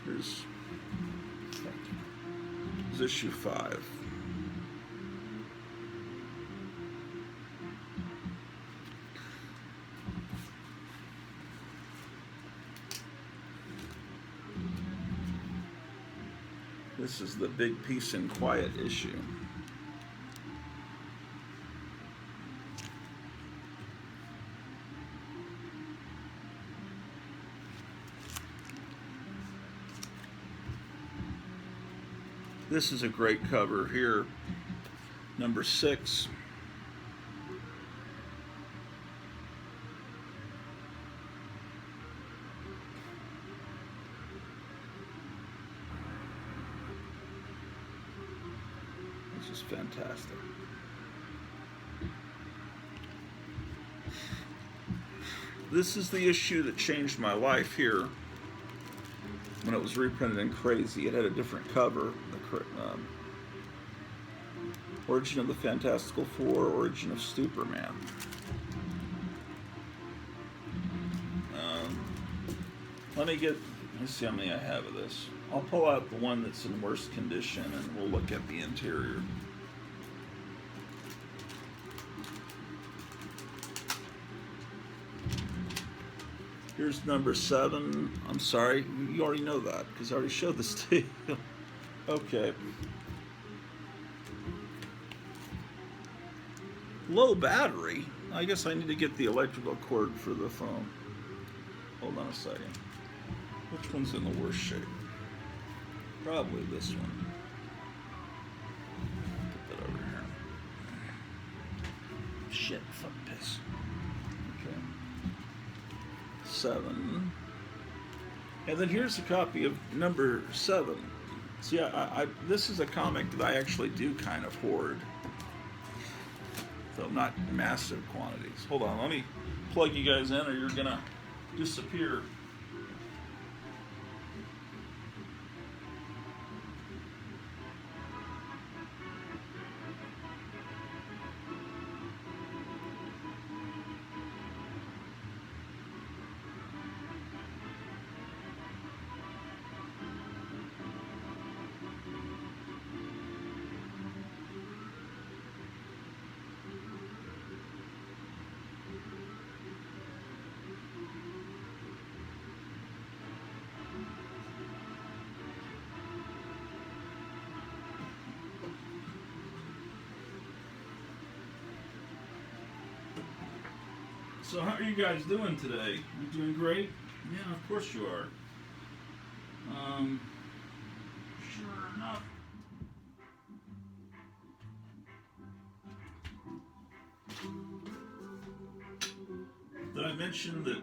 Speaker 1: Here's issue 5. This is the Big Peace and Quiet issue. This is a great cover here, number 6. This is fantastic. This is the issue that changed my life here. When it was reprinted in Crazy, it had a different cover. Origin of the Fantastical Four, Origin of Superman. Let's see how many I have of this. I'll pull out the one that's in worst condition and we'll look at the interior. Here's number 7. I'm sorry, you already know that because I already showed this to you. Okay. Low battery. I guess I need to get the electrical cord for the phone. Hold on a second. Which one's in the worst shape? Probably this one. Put that over here. Shit, fuck piss. Okay. 7. And then here's a copy of number 7. See, this is a comic that I actually do kind of hoard. Though not massive quantities. Hold on, let me plug you guys in or you're gonna disappear. So how are you guys doing today? You doing great? Yeah, of course you are. Sure enough. Did I mention that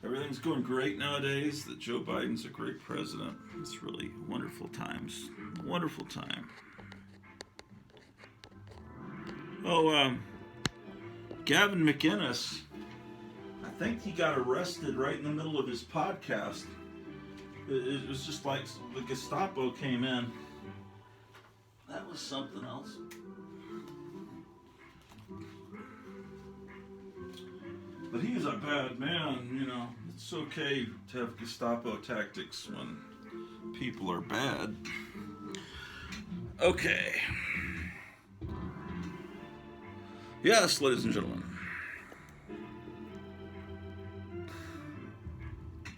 Speaker 1: everything's going great nowadays? That Joe Biden's a great president? It's really wonderful times. A wonderful time. Oh, Gavin McInnes, I think he got arrested right in the middle of his podcast. It was just like the Gestapo came in. That was something else. But he's a bad man, you know. It's okay to have Gestapo tactics when people are bad. Okay. Yes, ladies and gentlemen.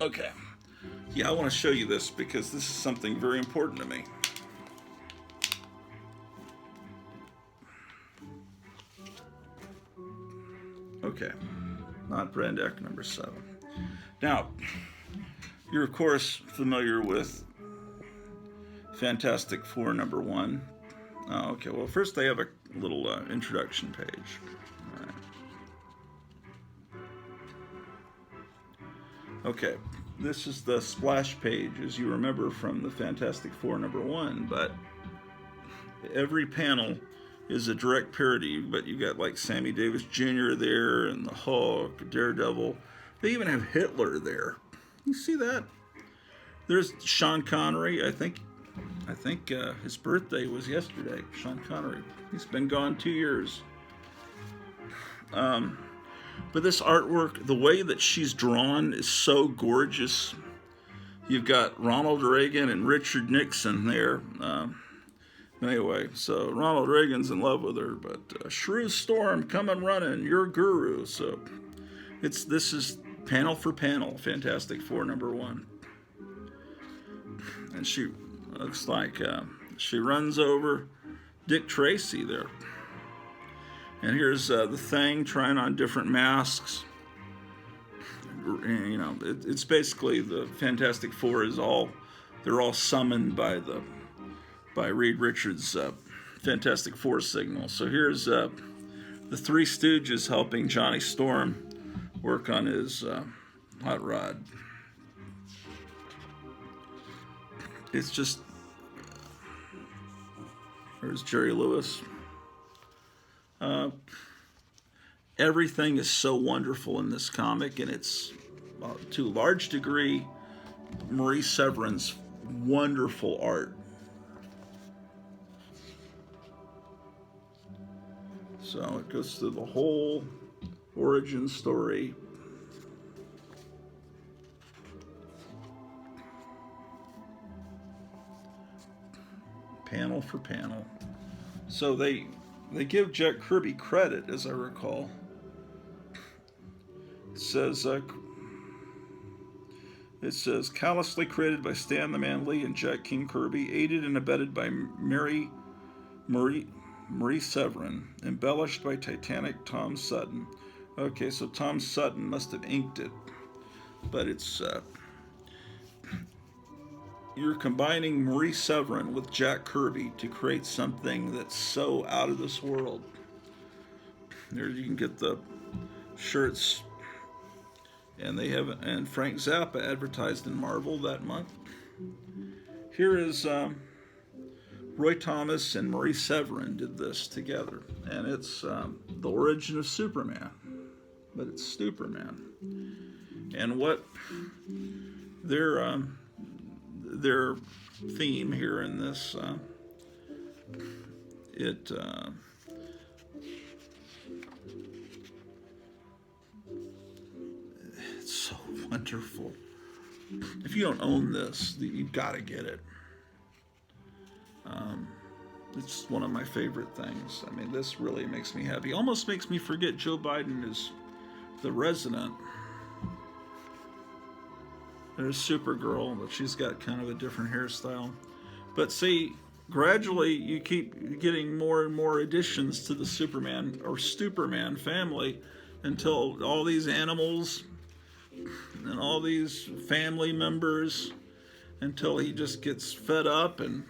Speaker 1: Okay. Yeah, I want to show you this because this is something very important to me. Okay. Not Brand Echh number 7. Now, you're of course familiar with Fantastic Four number 1. Oh, okay, well, first they have a little introduction page. All right. Okay, this is the splash page, as you remember from the Fantastic Four number 1, but every panel is a direct parody, but you got like Sammy Davis Jr. there, and the Hulk, Daredevil. They even have Hitler there. You see that? There's Sean Connery. I think his birthday was yesterday. Sean Connery. He's been gone 2 years. But this artwork, the way that she's drawn is so gorgeous. You've got Ronald Reagan and Richard Nixon there. Anyway, so Ronald Reagan's in love with her, but Shrew Storm, come and running, your guru. So this is panel for panel, Fantastic Four number 1. And she looks like she runs over Dick Tracy there. And here's the Thing trying on different masks. You know, it's basically the Fantastic Four they're all summoned by Reed Richards' Fantastic Four signal. So here's the Three Stooges helping Johnny Storm work on his hot rod. It's just... There's Jerry Lewis. Everything is so wonderful in this comic, and it's, to a large degree, Marie Severin's wonderful art. So it goes through the whole origin story. Panel for panel. So they give Jack Kirby credit, as I recall. It says callously created by Stan the Man Lee and Jack King Kirby, aided and abetted by Marie Severin, embellished by Titanic Tom Sutton. Okay, so Tom Sutton must have inked it, but it's you're combining Marie Severin with Jack Kirby to create something that's so out of this world. There you can get the shirts, and Frank Zappa advertised in Marvel that month. Here is Roy Thomas and Marie Severin did this together, and it's the origin of Superman, but it's Superman. And what their theme here in this, it's so wonderful. If you don't own this, you've got to get it. It's one of my favorite things. I mean, this really makes me happy. Almost makes me forget Joe Biden is the resident. There's Supergirl, but she's got kind of a different hairstyle. But see, gradually you keep getting more and more additions to the Superman or Stuperman family until all these animals and all these family members, until he just gets fed up and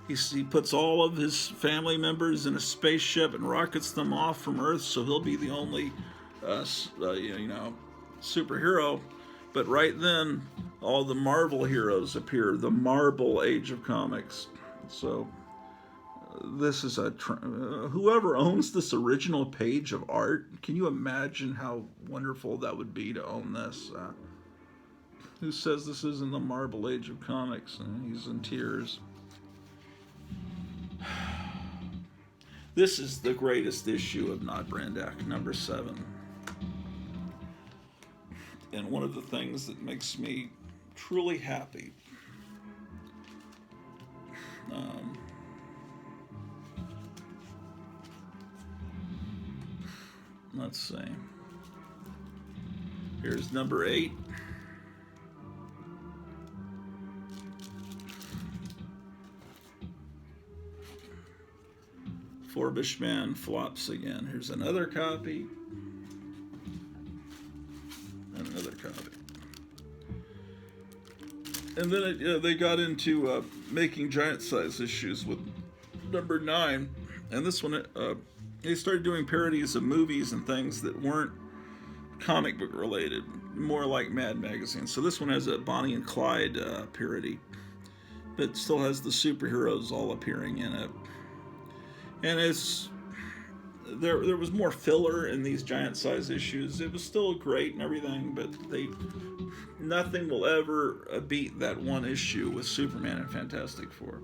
Speaker 1: he puts all of his family members in a spaceship and rockets them off from Earth, so he'll be the only superhero. But right then, all the Marvel heroes appear, the Marvel Age of Comics. So this is whoever owns this original page of art, can you imagine how wonderful that would be to own this? Who says this isn't the Marvel Age of Comics? And he's in tears. This is the greatest issue of Not Brand Echh, number 7. And one of the things that makes me truly happy Let's see. Here's number 8. Forbish Man flops again. Here's another copy. And another copy. And then they got into making giant size issues with number 9. And this one, they started doing parodies of movies and things that weren't comic book related, more like Mad Magazine. So this one has a Bonnie and Clyde parody, but still has the superheroes all appearing in it. And there was more filler in these giant size issues. It was still great and everything, but nothing will ever beat that one issue with Superman and Fantastic Four.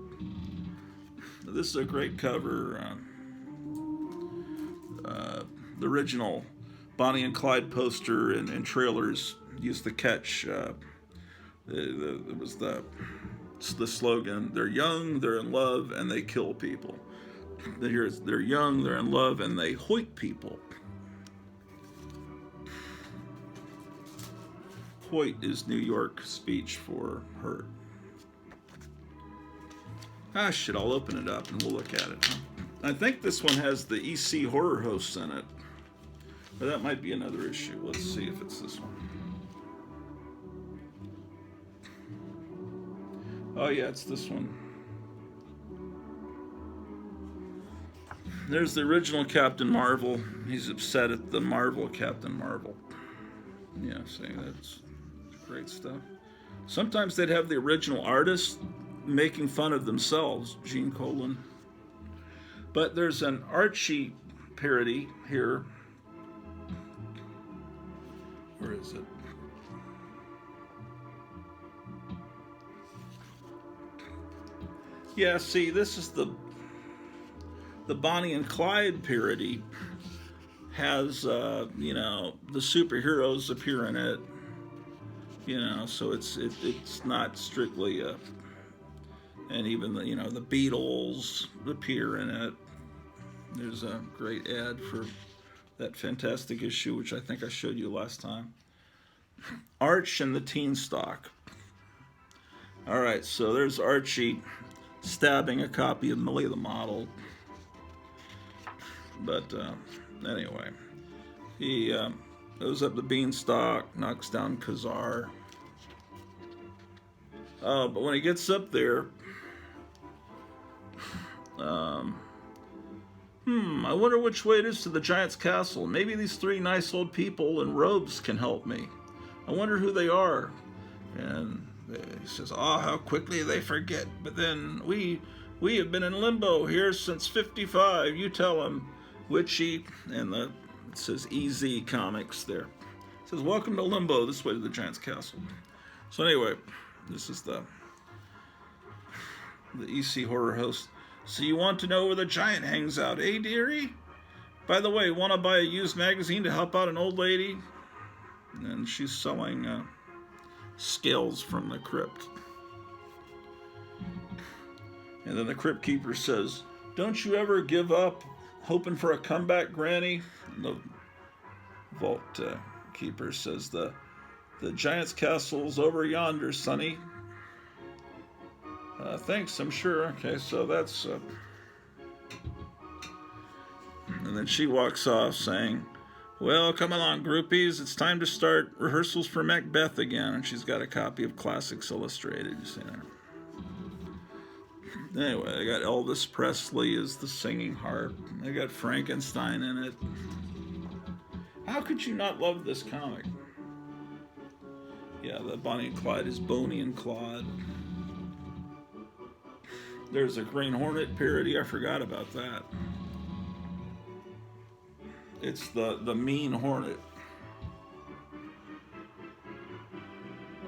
Speaker 1: This is a great cover. The original Bonnie and Clyde poster and trailers used the catch. It was the slogan: "They're young, they're in love, and they kill people." They're young, they're in love, and they hoik people. Hoyt is New York speech for hurt. Ah, shit, I'll open it up and we'll look at it. I think this one has the EC horror hosts in it. But that might be another issue. Let's see if it's this one. Oh yeah, it's this one. There's the original Captain Marvel. He's upset at the Marvel Captain Marvel. Yeah, saying that's great stuff. Sometimes they'd have the original artist making fun of themselves, Gene Colan. But there's an Archie parody here. Where is it? Yeah, see, this is the Bonnie and Clyde parody. Has the superheroes appear in it. So it's not strictly and even the Beatles appear in it. There's a great ad for that fantastic issue, which I think I showed you last time. Arch and the Teenstalk. All right, so there's Archie stabbing a copy of Millie the Model. But anyway, he goes up the beanstalk, knocks down Khazar. But when he gets up there, I wonder which way it is to the Giant's Castle. Maybe these 3 nice old people in robes can help me. I wonder who they are. And he says, "Oh, how quickly they forget. But then we have been in limbo here since 55. You tell them, Witchy." And it says EZ Comics there. It says, "Welcome to limbo. This way to the Giant's Castle." So anyway, this is the EC horror host. "So you want to know where the giant hangs out, eh, dearie? By the way, want to buy a used magazine to help out an old lady?" And she's selling scales from the crypt. And then the crypt keeper says, "Don't you ever give up hoping for a comeback, Granny?" And the vault keeper says, the Giant's Castle's over yonder, sonny." Thanks, I'm sure. Okay, so that's... And then she walks off saying, "Well, come along, groupies. It's time to start rehearsals for Macbeth again." And she's got a copy of Classics Illustrated. You see there. Anyway, I got Elvis Presley as the singing harp. I got Frankenstein in it. How could you not love this comic? Yeah, the Bonnie and Clyde is Boney and Claude. There's a Green Hornet parody. I forgot about that. It's the Mean Hornet.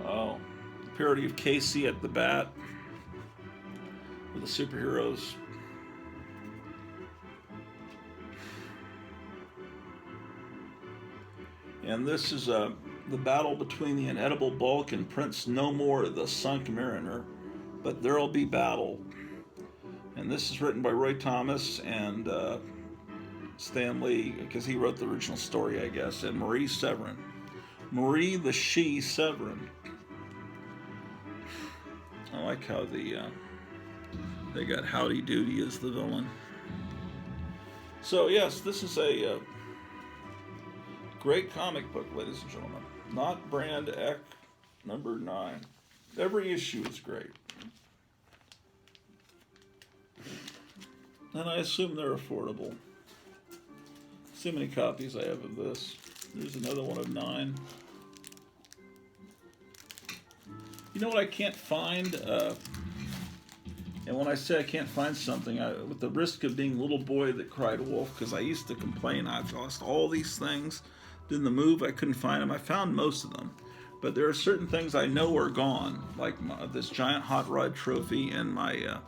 Speaker 1: Oh, parody of Casey at the Bat with the superheroes. And this is the battle between the inedible bulk and Prince No More, the Sunk Mariner. But there'll be battle. And this is written by Roy Thomas and Stan Lee, because he wrote the original story, I guess, and Marie Severin. Marie the She Severin. I like how they got Howdy Doody as the villain. So yes, this is a great comic book, ladies and gentlemen. Not Brand Echh #9. Every issue is great. And I assume they're affordable. See how many copies I have of this. There's another one of 9. You know what I can't find? And when I say I can't find something, with the risk of being little boy that cried wolf, because I used to complain I've lost all these things. Did the move, I couldn't find them. I found most of them. But there are certain things I know are gone, like this giant hot rod trophy and my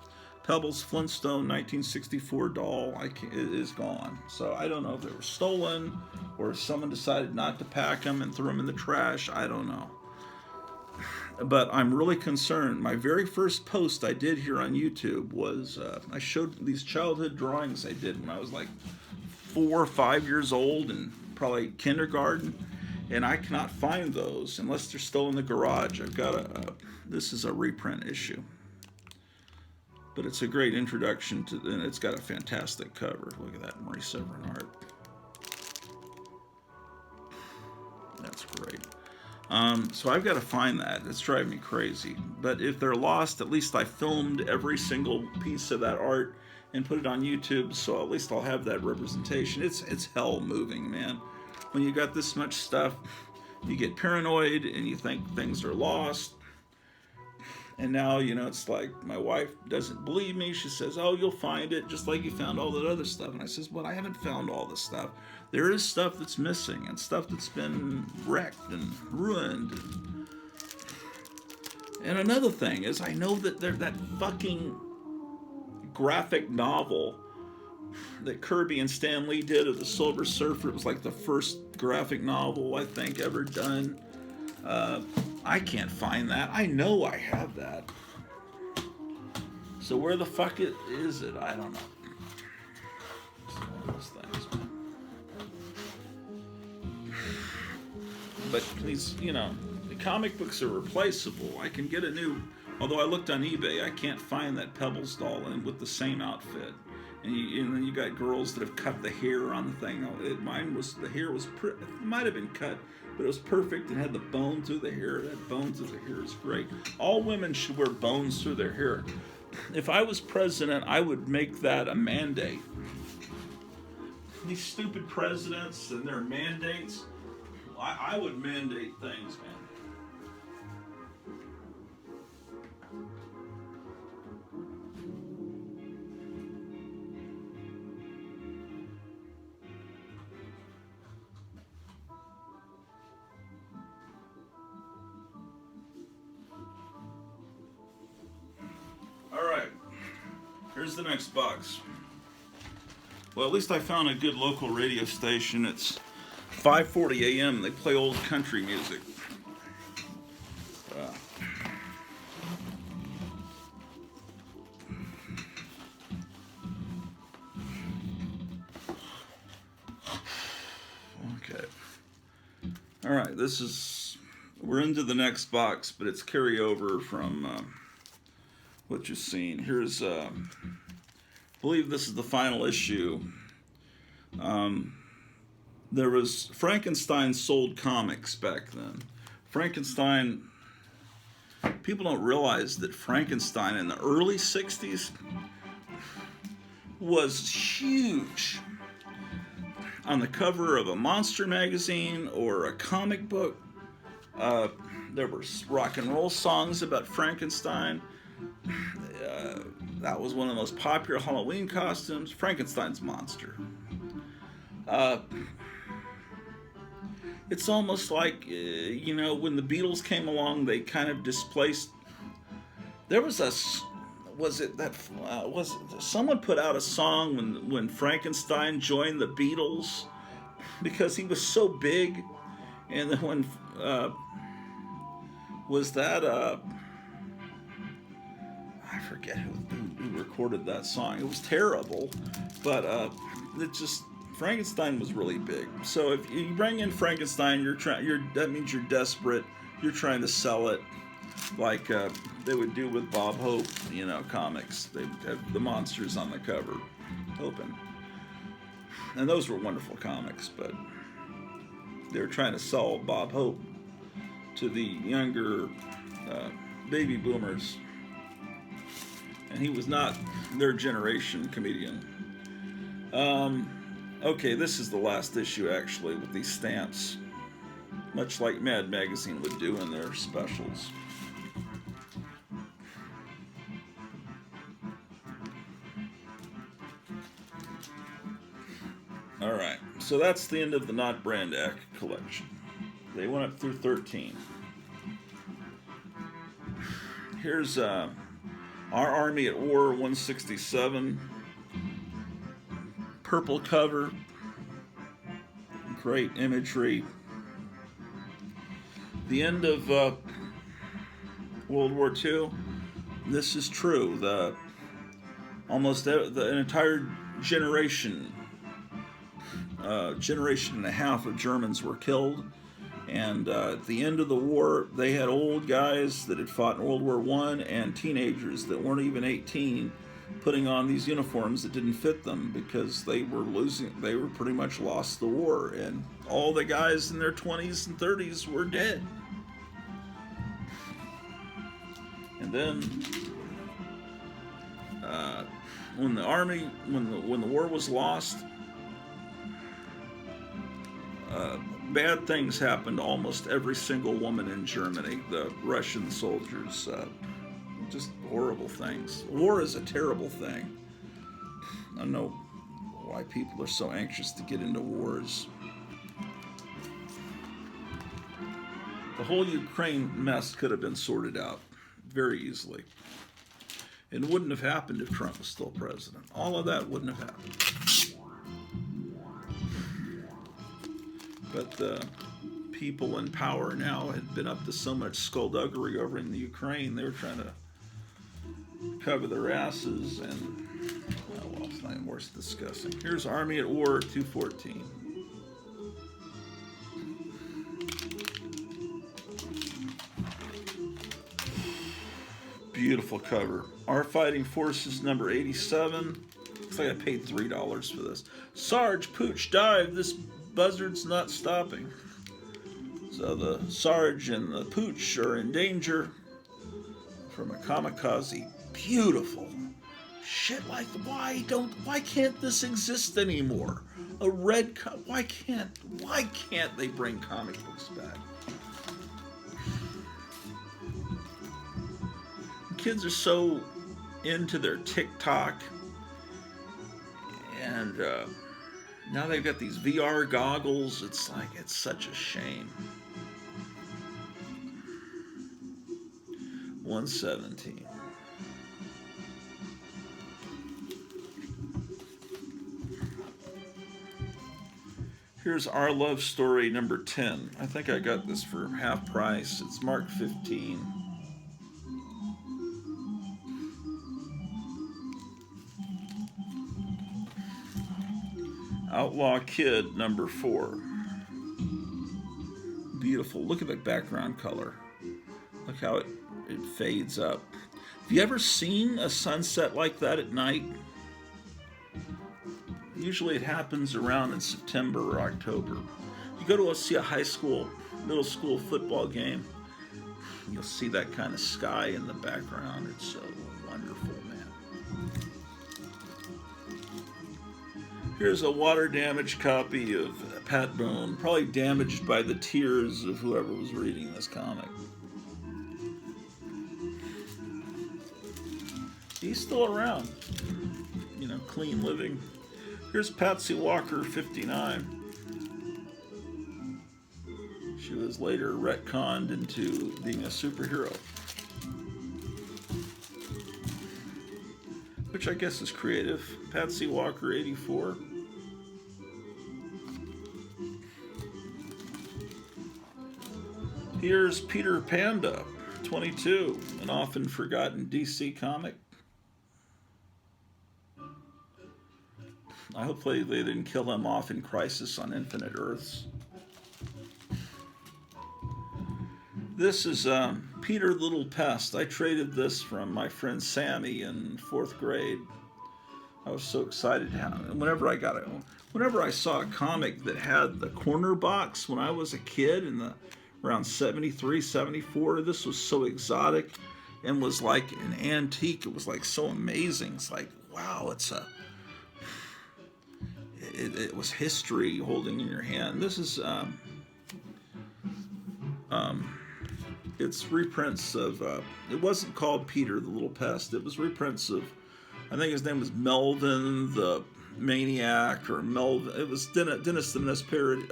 Speaker 1: Pebbles Flintstone 1964 doll is gone. So I don't know if they were stolen or if someone decided not to pack them and threw them in the trash. I don't know. But I'm really concerned. My very first post I did here on YouTube was I showed these childhood drawings I did when I was like 4 or 5 years old and probably kindergarten. And I cannot find those unless they're still in the garage. I've got this is a reprint issue. But it's a great introduction to, and it's got a fantastic cover. Look at that Marie Severin art. That's great. So I've got to find that. It's driving me crazy. But if they're lost, at least I filmed every single piece of that art and put it on YouTube, so at least I'll have that representation. It's hell moving, man. When you got this much stuff, you get paranoid and you think things are lost. And now, you know, it's like my wife doesn't believe me. She says, oh, you'll find it just like you found all that other stuff. And I says, well, I haven't found all this stuff. There is stuff that's missing and stuff that's been wrecked and ruined. And another thing is I know that that fucking graphic novel that Kirby and Stan Lee did of the Silver Surfer, it was like the first graphic novel I think ever done. I can't find that. I know I have that. So where the fuck is it? I don't know. It's one of those things, man. But please, you know, the comic books are replaceable. I can get a new. Although I looked on eBay, I can't find that Pebbles doll with the same outfit. And then you got girls that have cut the hair on the thing. Mine was, the hair was, it might have been cut, but it was perfect and had the bone through the hair. That bone through the hair is great. All women should wear bones through their hair. If I was president, I would make that a mandate. These stupid presidents and their mandates, I would mandate things, man. Here's the next box. Well, at least I found a good local radio station. It's 5:40 a.m. They play old country music. Okay. All right, we're into the next box, but it's carryover from what you've seen. Here's, I believe this is the final issue. There was, Frankenstein sold comics back then. Frankenstein, people don't realize that Frankenstein in the early 60s was huge. On the cover of a monster magazine or a comic book, there were rock and roll songs about Frankenstein. That was one of the most popular Halloween costumes, Frankenstein's monster. It's almost like, you know, when the Beatles came along, they kind of displaced. There was someone put out a song when Frankenstein joined the Beatles because he was so big, and then when was that I forget who recorded that song. It was terrible, but it just, Frankenstein was really big. So if you bring in Frankenstein, that means you're desperate. You're trying to sell it, like they would do with Bob Hope, comics. They have the monsters on the cover, open, and those were wonderful comics. But they were trying to sell Bob Hope to the younger baby boomers, and he was not their generation comedian. Okay, this is the last issue actually with these stamps, much like Mad Magazine would do in their specials. Alright, so that's the end of the Not Brand Echh collection. They went up through 13. Here's Our Army at War 167. Purple cover. Great imagery. The end of World War II. This is true. An entire generation and a half of Germans were killed, and at the end of the war, they had old guys that had fought in World War I and teenagers that weren't even 18 putting on these uniforms that didn't fit them because they were pretty much lost the war, and all the guys in their 20s and 30s were dead. And then when the war was lost, bad things happened to almost every single woman in Germany. The Russian soldiers, just horrible things. War is a terrible thing. I don't know why people are so anxious to get into wars. The whole Ukraine mess could have been sorted out very easily. It wouldn't have happened if Trump was still president. All of that wouldn't have happened. But the people in power now had been up to so much skullduggery over in the Ukraine, they were trying to cover their asses, and it's not even worth discussing. Here's Army at War 214. Beautiful cover. Our Fighting Forces number 87. Looks like I paid $3 for this. Sarge, Pooch, dive. This buzzard's not stopping. So the Sarge and the Pooch are in danger from a kamikaze. Beautiful. Shit, like, why can't this exist anymore? Why can't they bring comic books back? Kids are so into their TikTok, and now they've got these VR goggles. It's such a shame. 117. Here's Our Love Story number 10. I think I got this for half price. It's marked 15. Outlaw Kid number 4. Beautiful. Look at the background color. Look how it fades up. Have you ever seen a sunset like that at night? Usually it happens around in September or October. You go to see a high school, middle school football game, you'll see that kind of sky in the background. It's so wonderful, man. Here's a water-damaged copy of Pat Boone, probably damaged by the tears of whoever was reading this comic. He's still around. Clean living. Here's Patsy Walker, 59. She was later retconned into being a superhero, which I guess is creative. Patsy Walker, 84. Here's Peter Panda, 22, an often forgotten DC comic. Hopefully they didn't kill him off in Crisis on Infinite Earths. This is Peter the Little Pest. I traded this from my friend Sammy in 4th grade. I was so excited to have it. Whenever I saw a comic that had the corner box when I was a kid around 73, 74, this was so exotic and was like an antique. It was like so amazing. It's like, wow, it was history holding in your hand. This is it's reprints of it wasn't called Peter the Little Pest. It was reprints of, I think his name was Melvin the Maniac, or Melvin. It was Dennis the Menace parody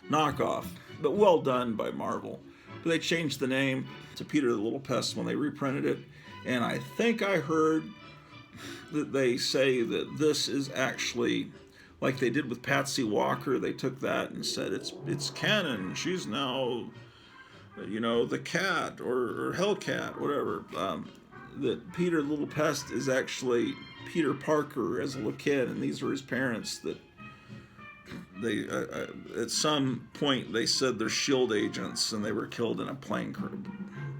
Speaker 1: knockoff, but well done by Marvel. But they changed the name to Peter the Little Pest when they reprinted it, and I think I heard that they say that this is actually, like they did with Patsy Walker, they took that and said it's canon. She's now, the cat or Hellcat, whatever. That Peter the Little Pest is actually Peter Parker as a little kid, and these are his parents. That they at some point they said they're SHIELD agents and they were killed in a plane crash.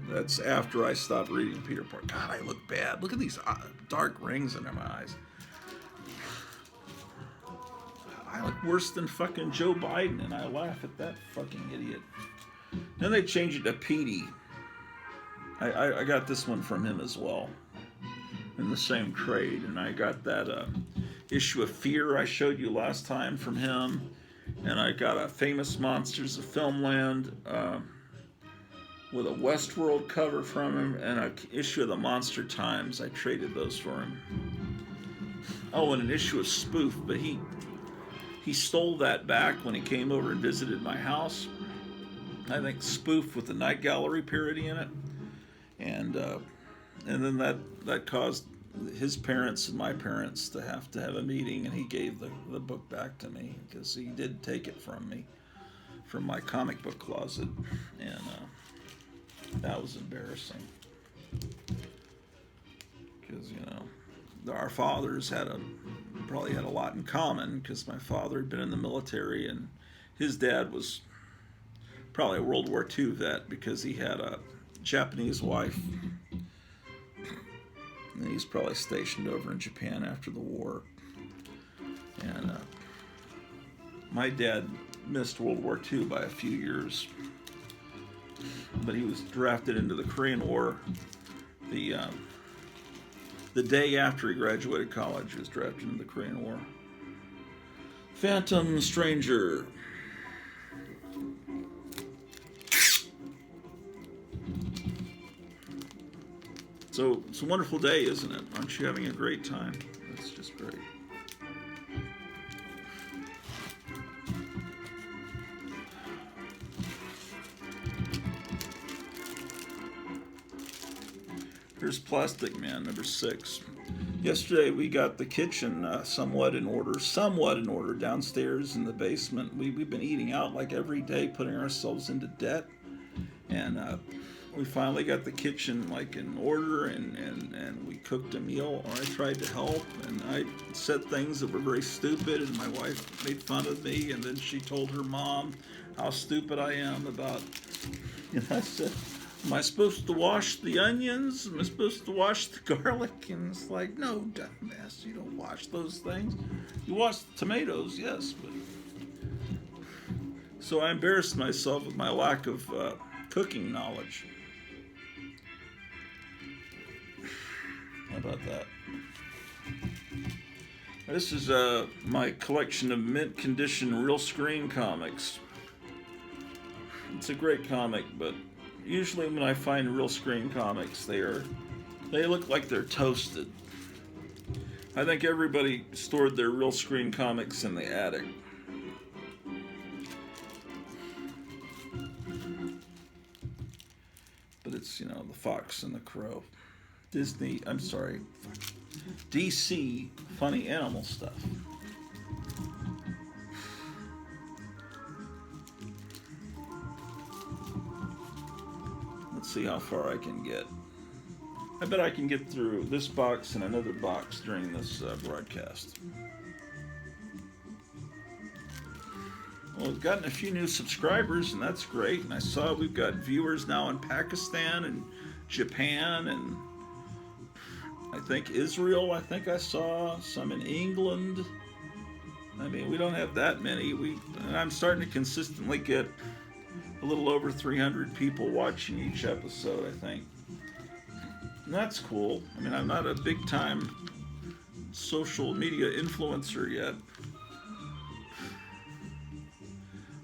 Speaker 1: That's after I stopped reading Peter Parker. God, I look bad. Look at these dark rings under my eyes. I look worse than fucking Joe Biden, and I laugh at that fucking idiot. Then they changed it to Petey. I got this one from him as well, in the same trade, and I got that issue of Fear I showed you last time from him, and I got a Famous Monsters of Filmland with a Westworld cover from him, and an issue of the Monster Times. I traded those for him. Oh, and an issue of Spoof, but he stole that back when he came over and visited my house. I think Spoof with the Night Gallery parody in it. And then that caused his parents and my parents to have a meeting, and he gave the book back to me because he did take it from me, from my comic book closet, and that was embarrassing because our fathers probably had a lot in common, because my father had been in the military and his dad was probably a World War II vet because he had a Japanese wife, and he's probably stationed over in Japan after the war. And my dad missed World War II by a few years, but he was drafted into the Korean War. The day after he graduated college, he was drafted into the Korean War. Phantom Stranger. So it's a wonderful day, isn't it? Aren't you having a great time? That's just great. Here's Plastic Man, number 6. Yesterday we got the kitchen somewhat in order downstairs in the basement. We've been eating out like every day, putting ourselves into debt, and we finally got the kitchen like in order, and we cooked a meal. I tried to help, and I said things that were very stupid, and my wife made fun of me, and then she told her mom how stupid I am about, I said, am I supposed to wash the onions? Am I supposed to wash the garlic? And it's like, no, dumbass, you don't wash those things. You wash the tomatoes, yes. But... So I embarrassed myself with my lack of cooking knowledge. How about that? This is my collection of mint condition real screen comics. It's a great comic, but usually when I find real screen comics, they look like they're toasted. I think everybody stored their real screen comics in the attic. But it's, the Fox and the Crow. DC funny animal stuff. Let's see how far I can get. I bet I can get through this box and another box during this broadcast. Well, we've gotten a few new subscribers, and that's great. And I saw we've got viewers now in Pakistan and Japan and I think Israel. I think I saw some in England. I mean, we don't have that many. And I'm starting to consistently get a little over 300 people watching each episode, I think. And that's cool. I mean, I'm not a big-time social media influencer yet.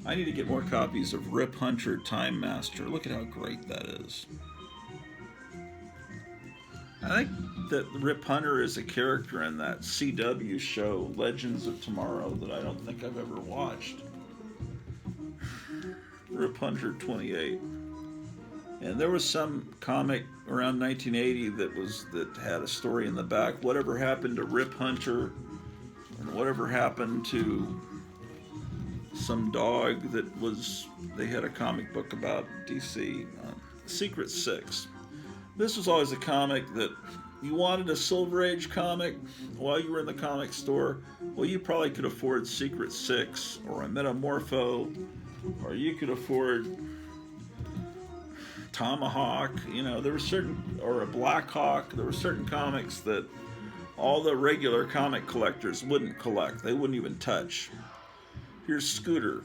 Speaker 1: I need to get more copies of Rip Hunter Time Master. Look at how great that is. I think that Rip Hunter is a character in that CW show, Legends of Tomorrow, that I don't think I've ever watched. Rip Hunter 28. And there was some comic around 1980 that had a story in the back. Whatever happened to Rip Hunter, and whatever happened to some dog that was, they had a comic book about DC, Secret Six. This was always a comic that you wanted a Silver Age comic while you were in the comic store. Well, you probably could afford Secret Six or a Metamorpho, or you could afford Tomahawk. You know, there were certain, or a Black Hawk. There were certain comics that all the regular comic collectors wouldn't collect. They wouldn't even touch. Here's Scooter.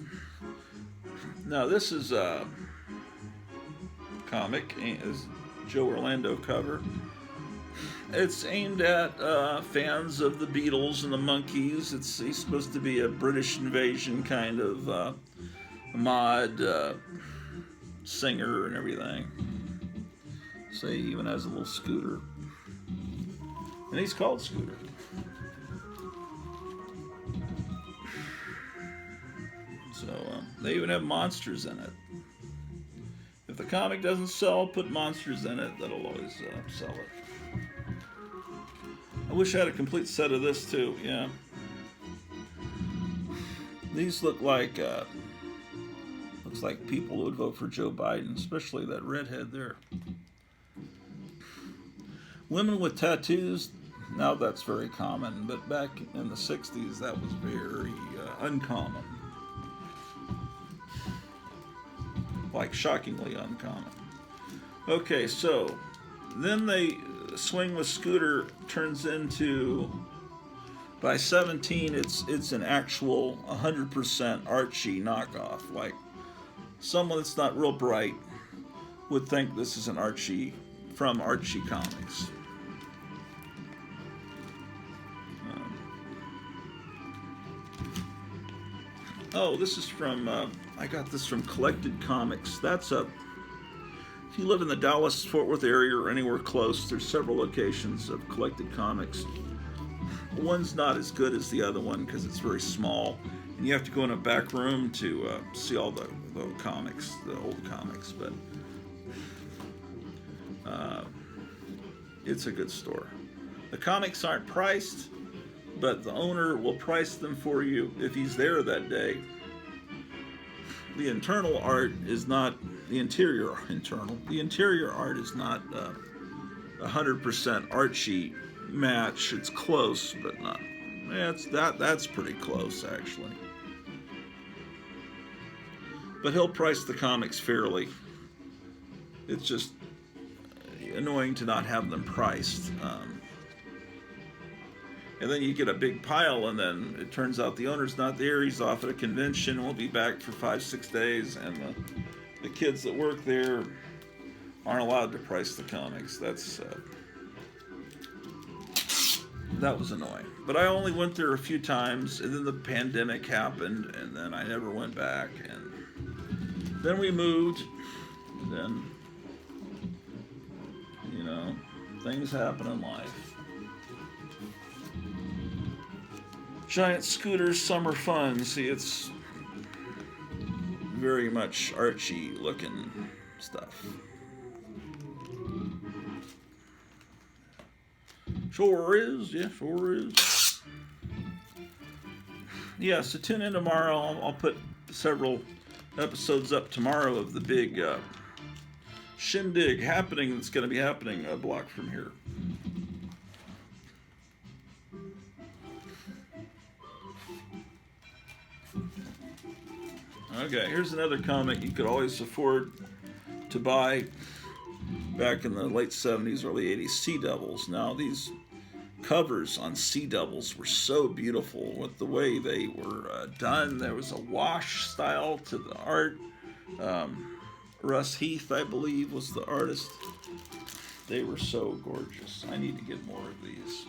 Speaker 1: Now, this is a comic, is Joe Orlando cover. It's aimed at fans of the Beatles and the Monkees. He's supposed to be a British invasion kind of mod singer and everything. So he even has a little scooter. And he's called Scooter. So they even have monsters in it. If the comic doesn't sell, put monsters in it. That'll always sell it. I wish I had a complete set of this too. Yeah. These look like looks like people who would vote for Joe Biden, especially that redhead there. Women with tattoos. Now that's very common, but back in the 60s that was very uncommon. Like shockingly uncommon. Okay, so then they Swing with Scooter turns into, by 17 it's an actual 100% Archie knockoff. Like someone that's not real bright would think this is an Archie from Archie Comics. Oh, this is from, I got this from Collected Comics. That's a, if you live in the Dallas-Fort Worth area or anywhere close, there's several locations of Collected Comics. One's not as good as the other one because it's very small, and you have to go in a back room to see all the comics, the old comics, but it's a good store. The comics aren't priced, but the owner will price them for you if he's there that day. The internal art is not, the interior art is not 100% Archie match. It's close, but not. That's pretty close actually. But he'll price the comics fairly. It's just annoying to not have them priced. And then you get a big pile, and then it turns out the owner's not there. He's off at a convention, won't be back for 5-6 days, and the kids that work there aren't allowed to price the comics. That was annoying. But I only went there a few times, and then the pandemic happened, and then I never went back. And then we moved, and then, you know, things happen in life. Giant Scooter's Summer Fun. See, it's very much Archie looking stuff. Sure is, yeah, sure is. Yeah, so tune in tomorrow. I'll put several episodes up tomorrow of the big shindig happening that's going to be happening a block from here. Okay, here's another comic you could always afford to buy back in the late 70s, early 80s, Sea Devils. Now, these covers on Sea Devils were so beautiful with the way they were done. There was a wash style to the art. Russ Heath, I believe, was the artist. They were so gorgeous. I need to get more of these.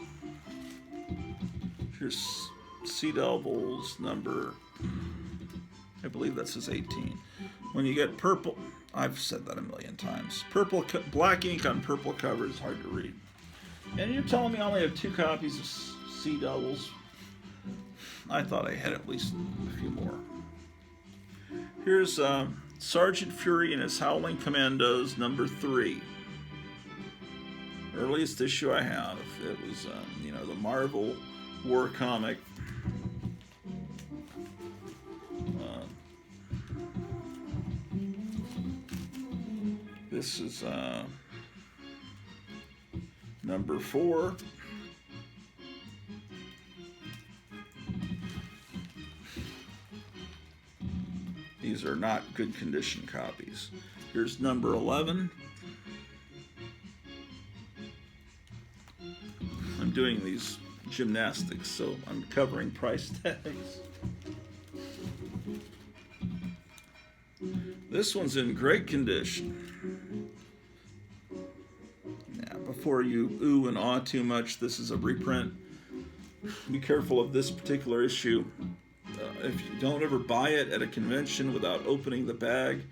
Speaker 1: Here's Sea Devils number, I believe that says 18. When you get purple, I've said that a million times. Black ink on purple cover is hard to read. And you're telling me I only have 2 copies of Sea Devils? I thought I had at least a few more. Here's Sergeant Fury and his Howling Commandos, number 3. Earliest issue I have. It was, the Marvel War comic. This is number 4. These are not good condition copies. Here's number 11. I'm doing these gymnastics, so I'm covering price tags. This one's in great condition. Now, before you ooh and ah too much, this is a reprint. Be careful of this particular issue. If you don't ever buy it at a convention without opening the bag,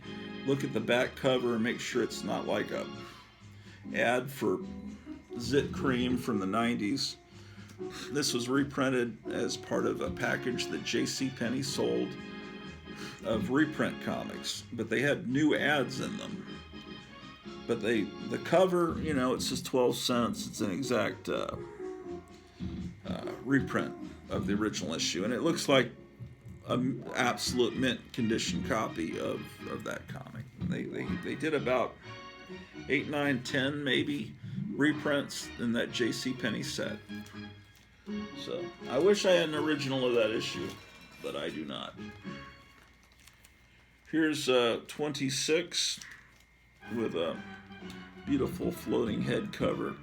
Speaker 1: look at the back cover and make sure it's not like a ad for Zit Cream from the 90s. This was reprinted as part of a package that JCPenney sold of reprint comics, but they had new ads in them. But the cover, it says 12 cents. It's an exact reprint of the original issue, and it looks like an absolute mint condition copy of that comic. They did about 8, 9, 10 maybe reprints in that JCPenney set. So I wish I had an original of that issue, but I do not. Here's 26 with a beautiful floating head cover.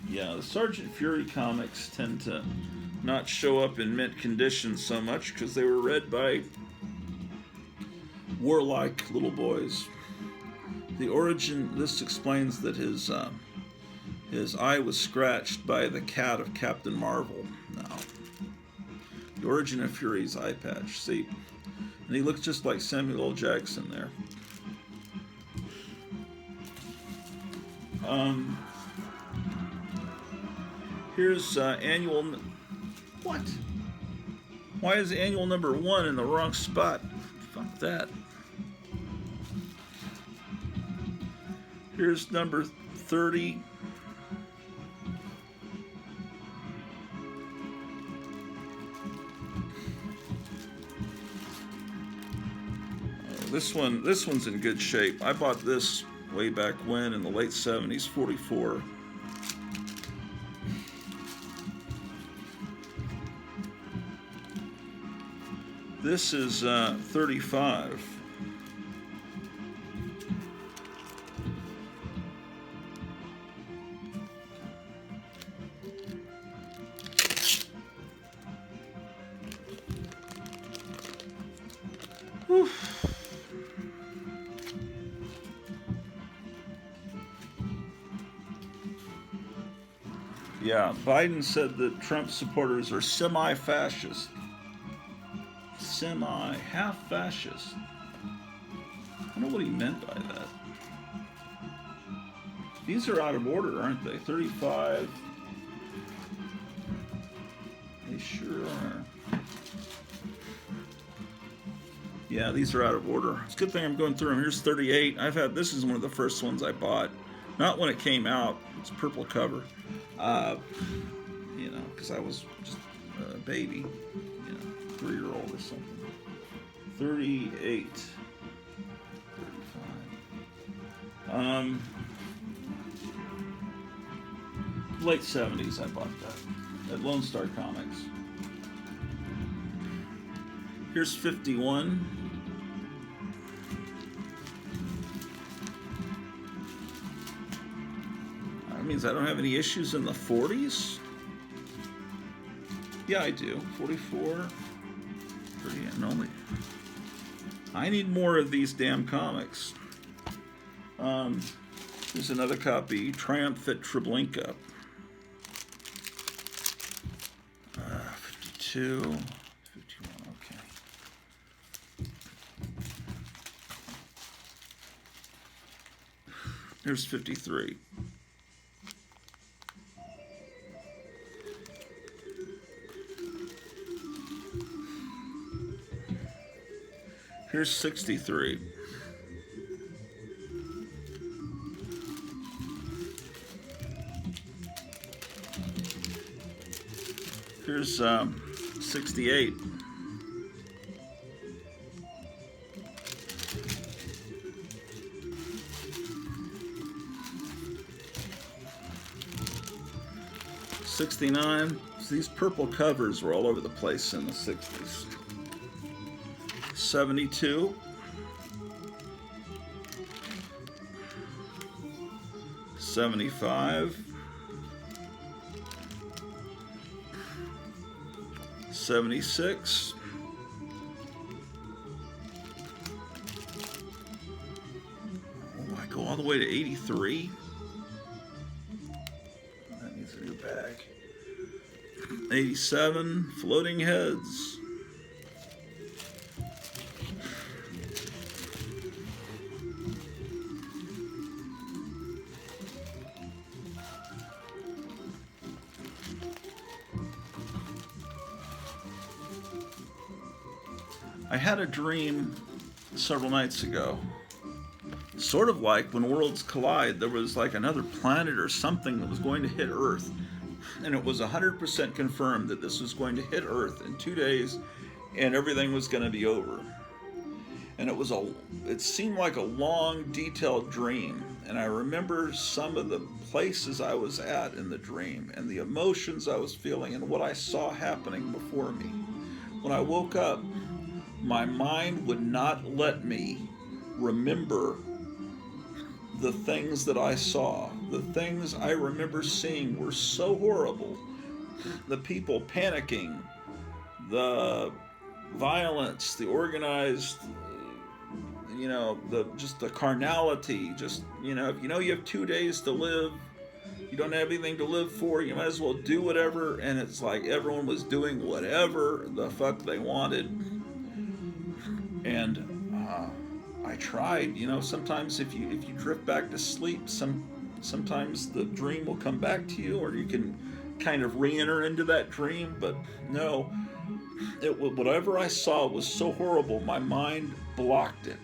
Speaker 1: Yeah, the Sergeant Fury comics tend to not show up in mint condition so much because they were read by warlike little boys. The origin, this explains that his eye was scratched by the cat of Captain Marvel. Now, the origin of Fury's eye patch. See, and he looks just like Samuel L. Jackson there. Here's annual. What? Why is annual number 1 in the wrong spot? Fuck that. Here's number 30. This one's in good shape. I bought this way back when in the late 70s, 44. This is 35. Whew. Yeah, Biden said that Trump supporters are semi-fascist. Half-fascist. I don't know what he meant by that. These are out of order, aren't they? 35. They sure are. Yeah, these are out of order. It's a good thing I'm going through them. Here's 38. This is one of the first ones I bought. Not when it came out. It's a purple cover. Because I was just a baby, 3-year-old or something. 38. 35. Late 70s I bought that at Lone Star Comics. Here's 51. That means I don't have any issues in the 40s? Yeah, I do. 44. 30, and only. I need more of these damn comics. Here's another copy. Triumph at Treblinka. 52. 51, okay. Here's 53. Here's 63. Here's 68. '69. So these purple covers were all over the place in the 60s. 72. 75. 76. Oh, I go all the way to 83. That needs a new bag. 87. Floating Heads. I had a dream several nights ago, sort of like when worlds collide, there was like another planet or something that was going to hit Earth, and it was 100% confirmed that this was going to hit Earth in 2 days, and everything was going to be over. And it seemed like a long, detailed dream, and I remember some of the places I was at in the dream, and the emotions I was feeling, and what I saw happening before me. When I woke up, my mind would not let me remember the things that I saw. The things I remember seeing were so horrible. The people panicking, the violence, the organized, just the carnality, you have 2 days to live, you don't have anything to live for, you might as well do whatever, and it's like everyone was doing whatever the fuck they wanted. And I tried, sometimes if you drift back to sleep, sometimes the dream will come back to you, or you can kind of re-enter into that dream. But no, whatever I saw was so horrible, my mind blocked it.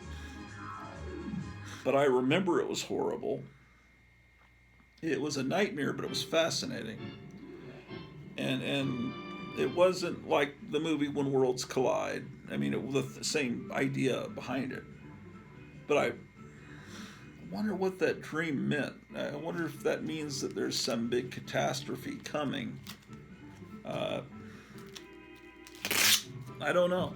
Speaker 1: But I remember it was horrible. It was a nightmare, but it was fascinating. And it wasn't like the movie When Worlds Collide. I mean, it was the same idea behind it. But I wonder what that dream meant. I wonder if that means that there's some big catastrophe coming. I don't know.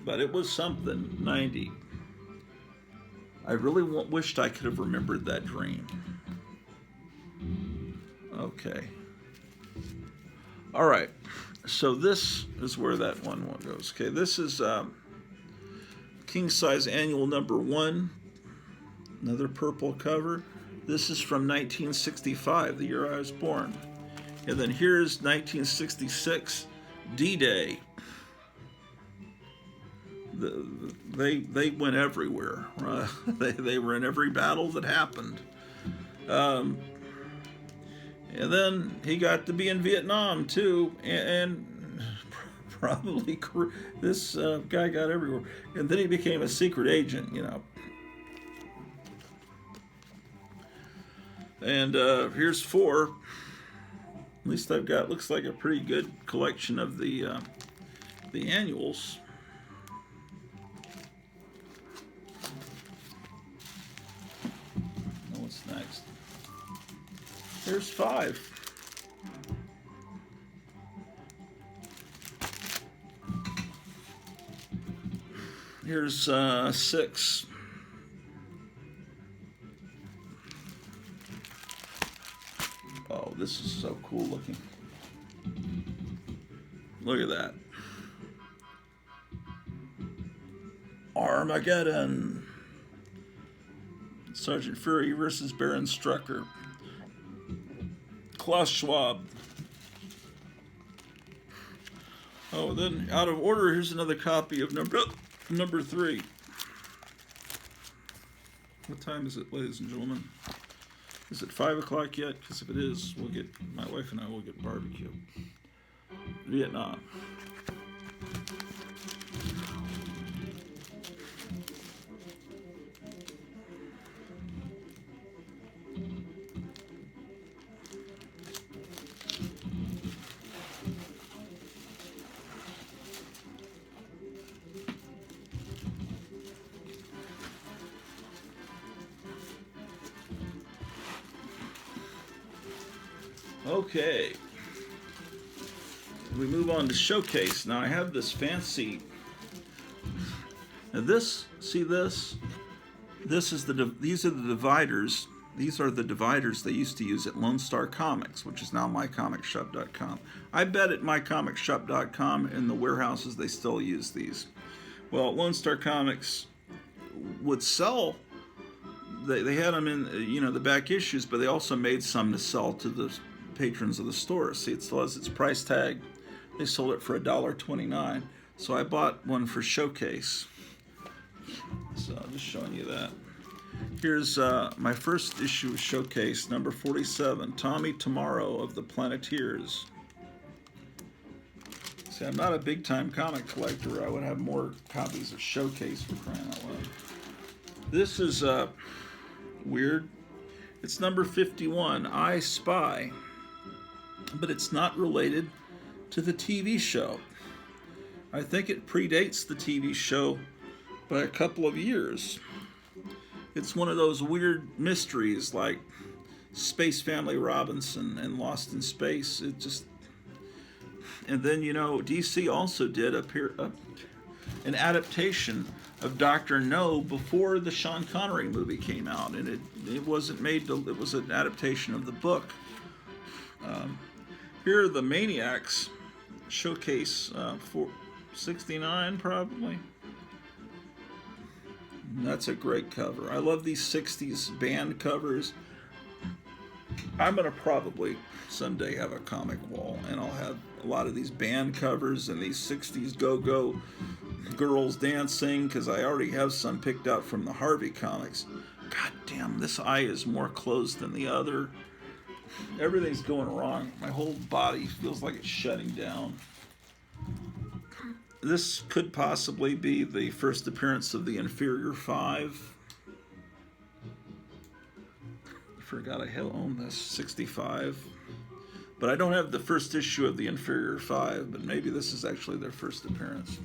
Speaker 1: But it was something. 90. I really wished I could have remembered that dream. Okay. All right. So this is where that one goes. Okay, this is King Size Annual number 1. Another purple cover. This is from 1965, the year I was born. And then here's 1966, D-Day. They went everywhere. They were in every battle that happened. And then he got to be in Vietnam too, and probably this guy got everywhere. And then he became a secret agent, And here's 4. At least I've got, looks like a pretty good collection of the annuals. Now what's next? Here's 5. Here's 6. Oh, this is so cool looking. Look at that. Armageddon. Sergeant Fury versus Baron Strucker. Klaus Schwab. Oh, then out of order, here's another copy of number 3. What time is it, ladies and gentlemen? Is it 5 o'clock yet? Because if it is, my wife and I will get barbecue. Vietnam. Okay, we move on to Showcase. Now I have this fancy. Now this, see this? This is these are the dividers. These are the dividers they used to use at Lone Star Comics, which is now mycomicshop.com. I bet at mycomicshop.com in the warehouses they still use these. Well, Lone Star Comics would sell. They had them in the back issues, but they also made some to sell to the patrons of the store. See, it still has its price tag. They sold it for $1.29. So I bought one for Showcase. So I'm just showing you that. Here's my first issue of Showcase, number 47, Tommy Tomorrow of the Planeteers. See, I'm not a big-time comic collector. I would have more copies of Showcase, for crying out loud. This is weird. It's number 51, I Spy. But it's not related to the TV show. I think it predates the TV show by a couple of years. It's one of those weird mysteries like Space Family Robinson and Lost in Space. It just, and then DC also did an adaptation of Dr. No before the Sean Connery movie came out, and it wasn't made to, it was an adaptation of the book. Here are the Maniacs, Showcase 469 probably. That's a great cover. I love these 60s band covers. I'm going to probably someday have a comic wall, and I'll have a lot of these band covers and these 60s go-go girls dancing, because I already have some picked out from the Harvey comics. God damn, this eye is more closed than the other. Everything's going wrong. My whole body feels like it's shutting down. This could possibly be the first appearance of the Inferior 5. I forgot I own this, 65. But I don't have the first issue of the Inferior 5, but maybe this is actually their first appearance.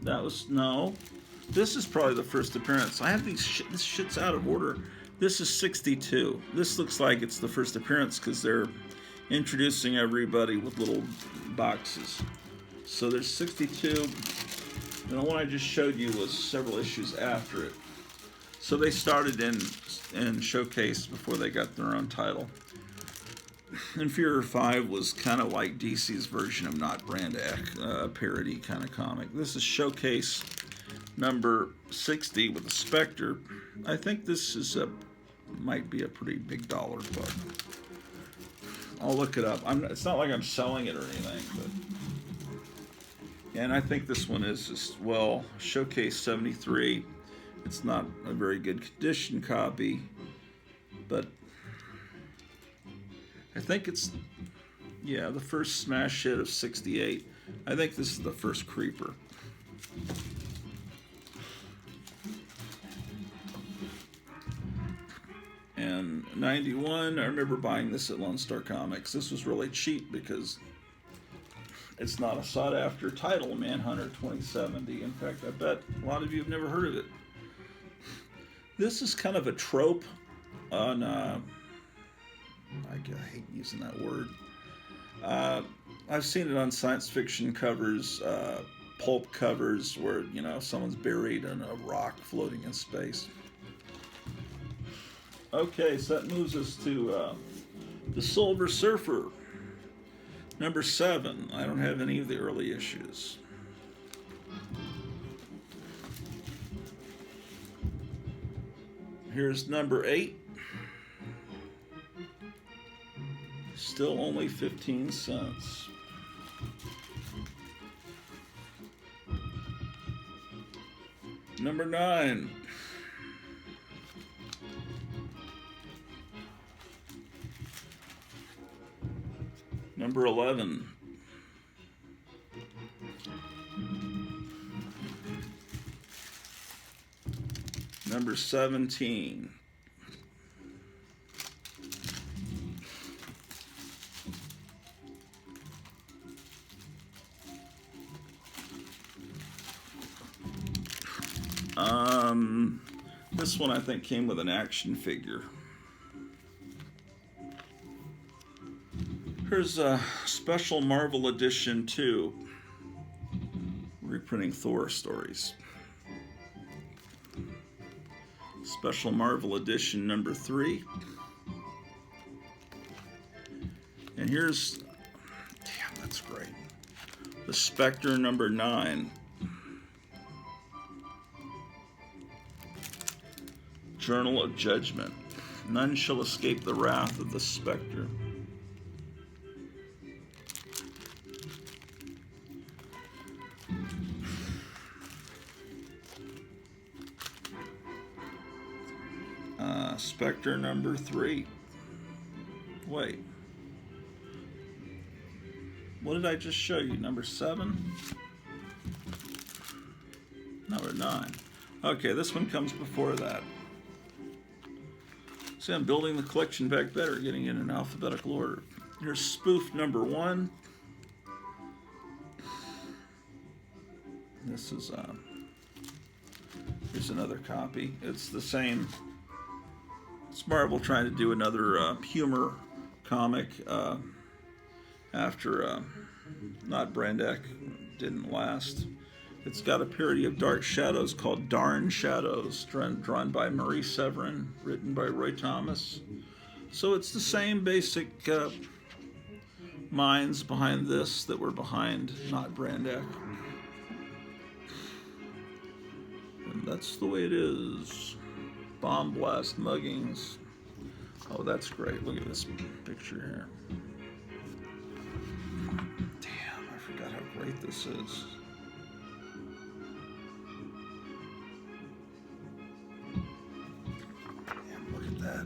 Speaker 1: That was no. This is probably the first appearance. I have these this shit's out of order. This is 62. This looks like it's the first appearance because they're introducing everybody with little boxes. So there's 62. And the one I just showed you was several issues after it. So they started in Showcase before they got their own title. Inferior 5 was kind of like DC's version of Not Brand Echh, a parody kind of comic. This is Showcase number 60 with a Spectre. I think this is might be a pretty big dollar book. I'll look it up. It's not like I'm selling it or anything, but and I think this one is just, well, Showcase 73. It's not a very good condition copy, but I think it's, yeah, the first smash hit of 68. I think this is the first Creeper. And 91, I remember buying this at Lone Star Comics. This was really cheap because it's not a sought-after title, Manhunter 2070. In fact, I bet a lot of you have never heard of it. This is kind of a trope on, I hate using that word. I've seen it on science fiction covers, pulp covers, where, you know, someone's buried in a rock floating in space. Okay, so that moves us to the Silver Surfer, number 7. I don't have any of the early issues. Here's number 8. Still only 15 cents. Number 9. Number 11. Number 17. This one I think came with an action figure. Here's a special Marvel edition 2, reprinting Thor stories. Special Marvel edition number 3. And here's, damn, that's great, the Spectre number 9. Journal of Judgment. None shall escape the wrath of the Spectre. Spectre number 3. Wait. What did I just show you? Number 7? Number 9. Okay, this one comes before that. See, I'm building the collection back better, getting it in alphabetical order. Here's spoof number 1. This is, here's another copy. It's the same. It's Marvel trying to do another humor comic after not Brand Echh didn't last. It's got a parody of Dark Shadows called Darn Shadows, drawn by Marie Severin, written by Roy Thomas. So it's the same basic minds behind this that were behind not Brand Echh. And that's the way it is. Bomb blast muggings. Oh, that's great. Look at this picture here. Damn, I forgot how great this is. Damn, look at that.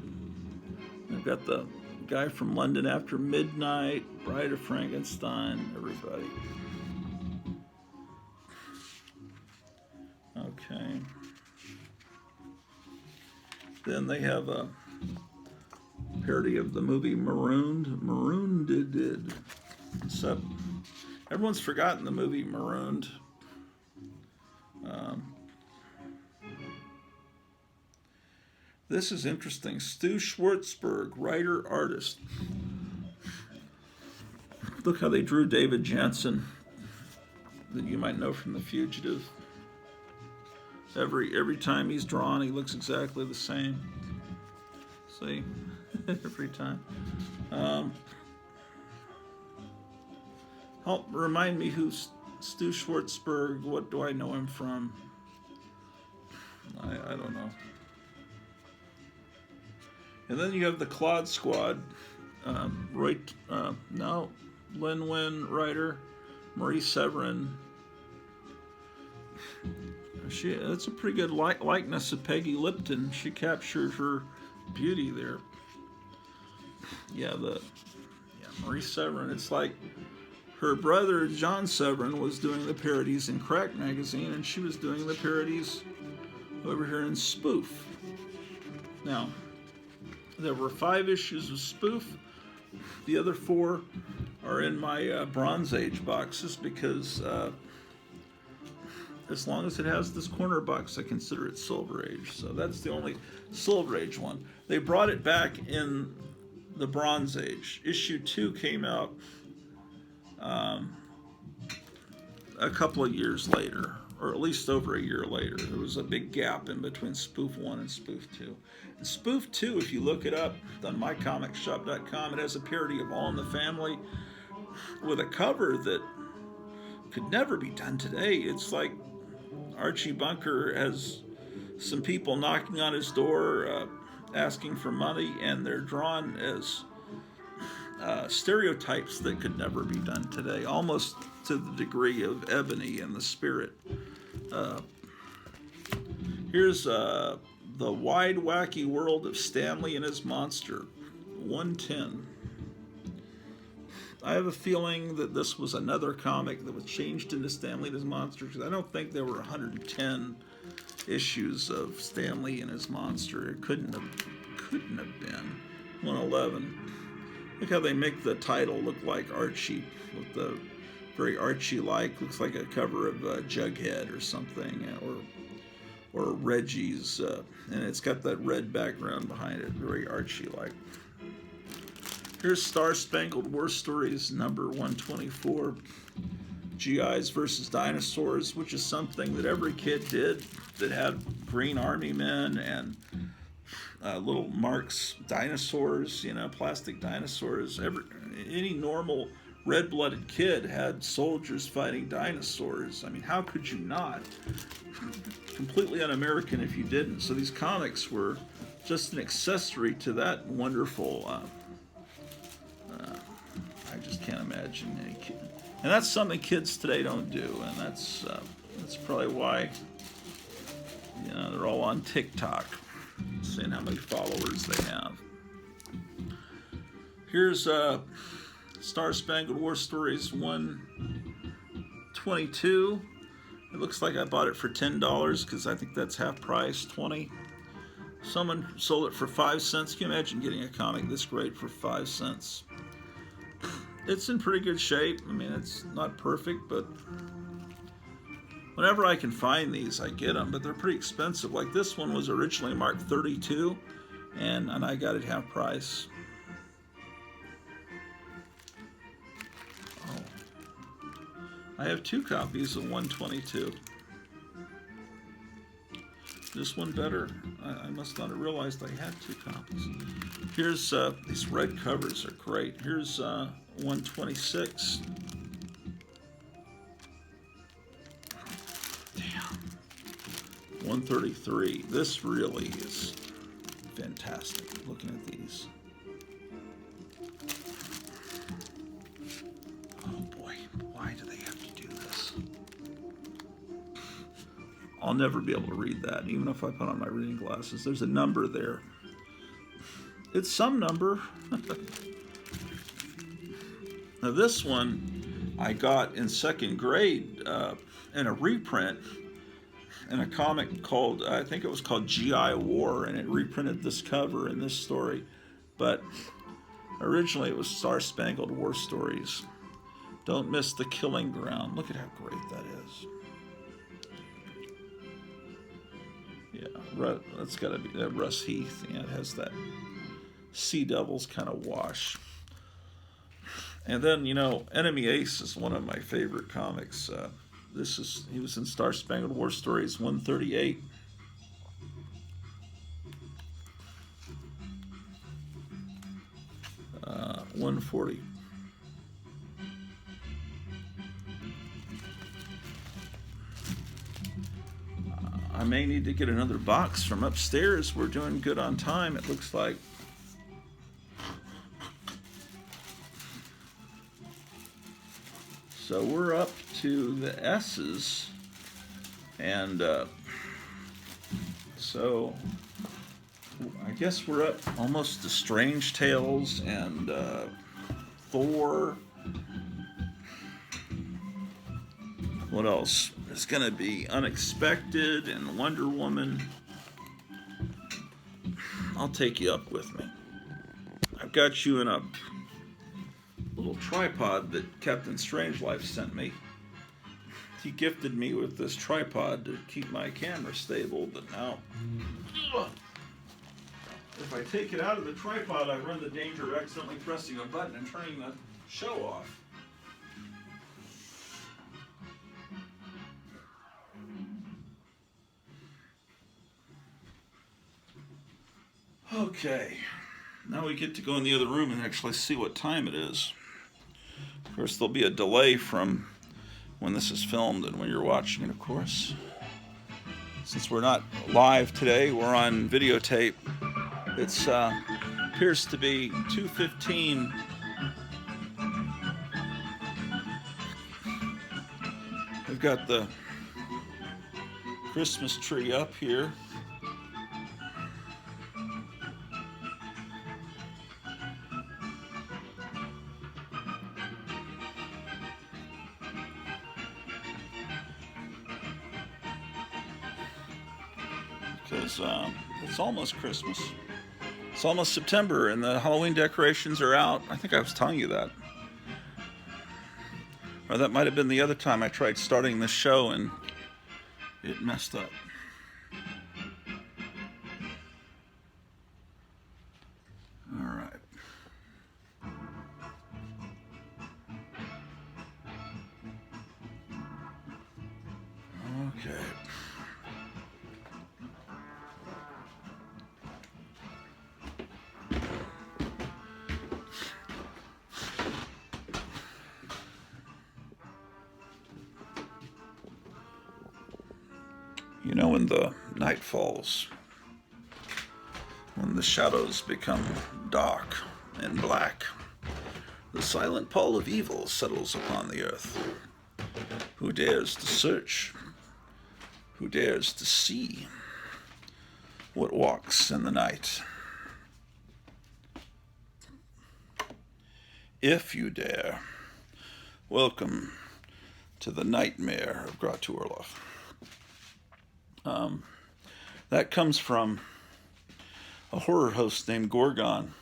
Speaker 1: I've got the guy from London After Midnight, Bride of Frankenstein, everybody. Okay. Then they have a parody of the movie Marooned. Marooned did. Except everyone's forgotten the movie Marooned. This is interesting. Stu Schwartzberg, writer, artist. Look how they drew David Jansen, that you might know from The Fugitive. Every time he's drawn, he looks exactly the same. See, every time. Help remind me who's Stu Schwartzberg. What do I know him from? I don't know. And then you have the Claude Squad. Lin Wen writer, Marie Severin. That's a pretty good likeness of Peggy Lipton. She captured her beauty there. Marie Severin. It's like her brother John Severin was doing the parodies in Crack Magazine, and she was doing the parodies over here in Spoof. Now, there were 5 issues of Spoof. The other 4 are in my Bronze Age boxes because as long as it has this corner box, I consider it Silver Age. So that's the only Silver Age one. They brought it back in the Bronze Age. Issue 2 came out a couple of years later, or at least over a year later. There was a big gap in between Spoof 1 and Spoof 2. And Spoof 2, if you look it up on mycomicshop.com, it has a parody of All in the Family with a cover that could never be done today. It's like Archie Bunker has some people knocking on his door asking for money, and they're drawn as stereotypes that could never be done today, almost to the degree of Ebony and the Spirit. Here's The Wide Wacky World of Stanley and His Monster, 110. I have a feeling that this was another comic that was changed into Stanley and His Monster, because I don't think there were 110 issues of Stanley and His Monster. It couldn't have been 111. Look how they make the title look like Archie, with the very Archie-like. Looks like a cover of Jughead or something, or Reggie's, and it's got that red background behind it, very Archie-like. Here's Star Spangled War Stories number 124, GIs versus Dinosaurs, which is something that every kid did that had Green Army men and little Marx dinosaurs, plastic dinosaurs. Any normal red-blooded kid had soldiers fighting dinosaurs. I mean, how could you not? Completely un-American if you didn't. So these comics were just an accessory to that wonderful... I just can't imagine any kid. And that's something kids today don't do, and that's probably why they're all on TikTok, seeing how many followers they have. Here's Star Spangled War Stories 122. It looks like I bought it for $10 because I think that's half price, $20. Someone sold it for 5 cents. Can you imagine getting a comic this great for 5 cents? It's in pretty good shape. I mean, it's not perfect, but whenever I can find these, I get them. But they're pretty expensive. Like this one was originally marked 32, and I got it half price. Oh, I have 2 copies of 122. This one better. I must not have realized I had 2 copies. Here's these red covers are great. Here's 126. Damn. 133. This really is fantastic. Looking at these. Oh boy, why do they have to do this? I'll never be able to read that, even if I put on my reading glasses. There's a number there. It's some number. Now this one I got in 2nd grade in a reprint in a comic called, I think it was called GI War, and it reprinted this cover in this story. But originally it was Star Spangled War Stories. Don't Miss the Killing Ground. Look at how great that is. Yeah, that's got to be Russ Heath. Yeah, it has that Sea Devils kind of wash. And then, Enemy Ace is one of my favorite comics. He was in Star Spangled War Stories 138. Uh, 140. I may need to get another box from upstairs. We're doing good on time, it looks like. So we're up to the S's, and so I guess we're up almost to Strange Tales and Thor. What else? It's going to be Unexpected and Wonder Woman. I'll take you up with me. I've got you in a little tripod that Captain Strangelove sent me. he gifted me with this tripod to keep my camera stable, but now if I take it out of the tripod, I run the danger of accidentally pressing a button and turning the show off. Okay, now we get to go in the other room and actually see what time it is. Of course, there'll be a delay from when this is filmed and when you're watching it, of course. Since we're not live today, we're on videotape. It's appears to be 2:15. We've got the Christmas tree up here. Because it's almost Christmas. It's almost September and the Halloween decorations are out. I think I was telling you that. Or that might have been the other time I tried starting this show and it messed up. All right. Okay. You know, when the night falls, when the shadows become dark and black, the silent pall of evil settles upon the earth. Who dares to search? Who dares to see what walks in the night? If you dare, welcome to the nightmare of Gratuorlov. That comes from a horror host named Gorgon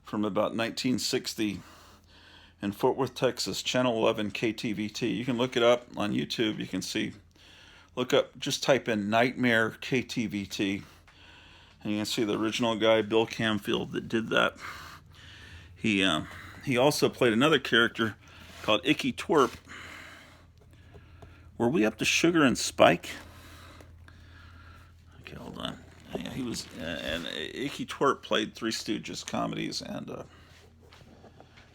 Speaker 1: from about 1960 in Fort Worth, Texas, Channel 11 KTVT. You can look it up on YouTube. You can see, look up, just type in Nightmare KTVT, and you can see the original guy, Bill Camfield, that did that. He also played another character called Icky Twerp. Were we up to Sugar and Spike? Okay, hold on. Yeah, he was, and Icky Twerp played Three Stooges comedies, and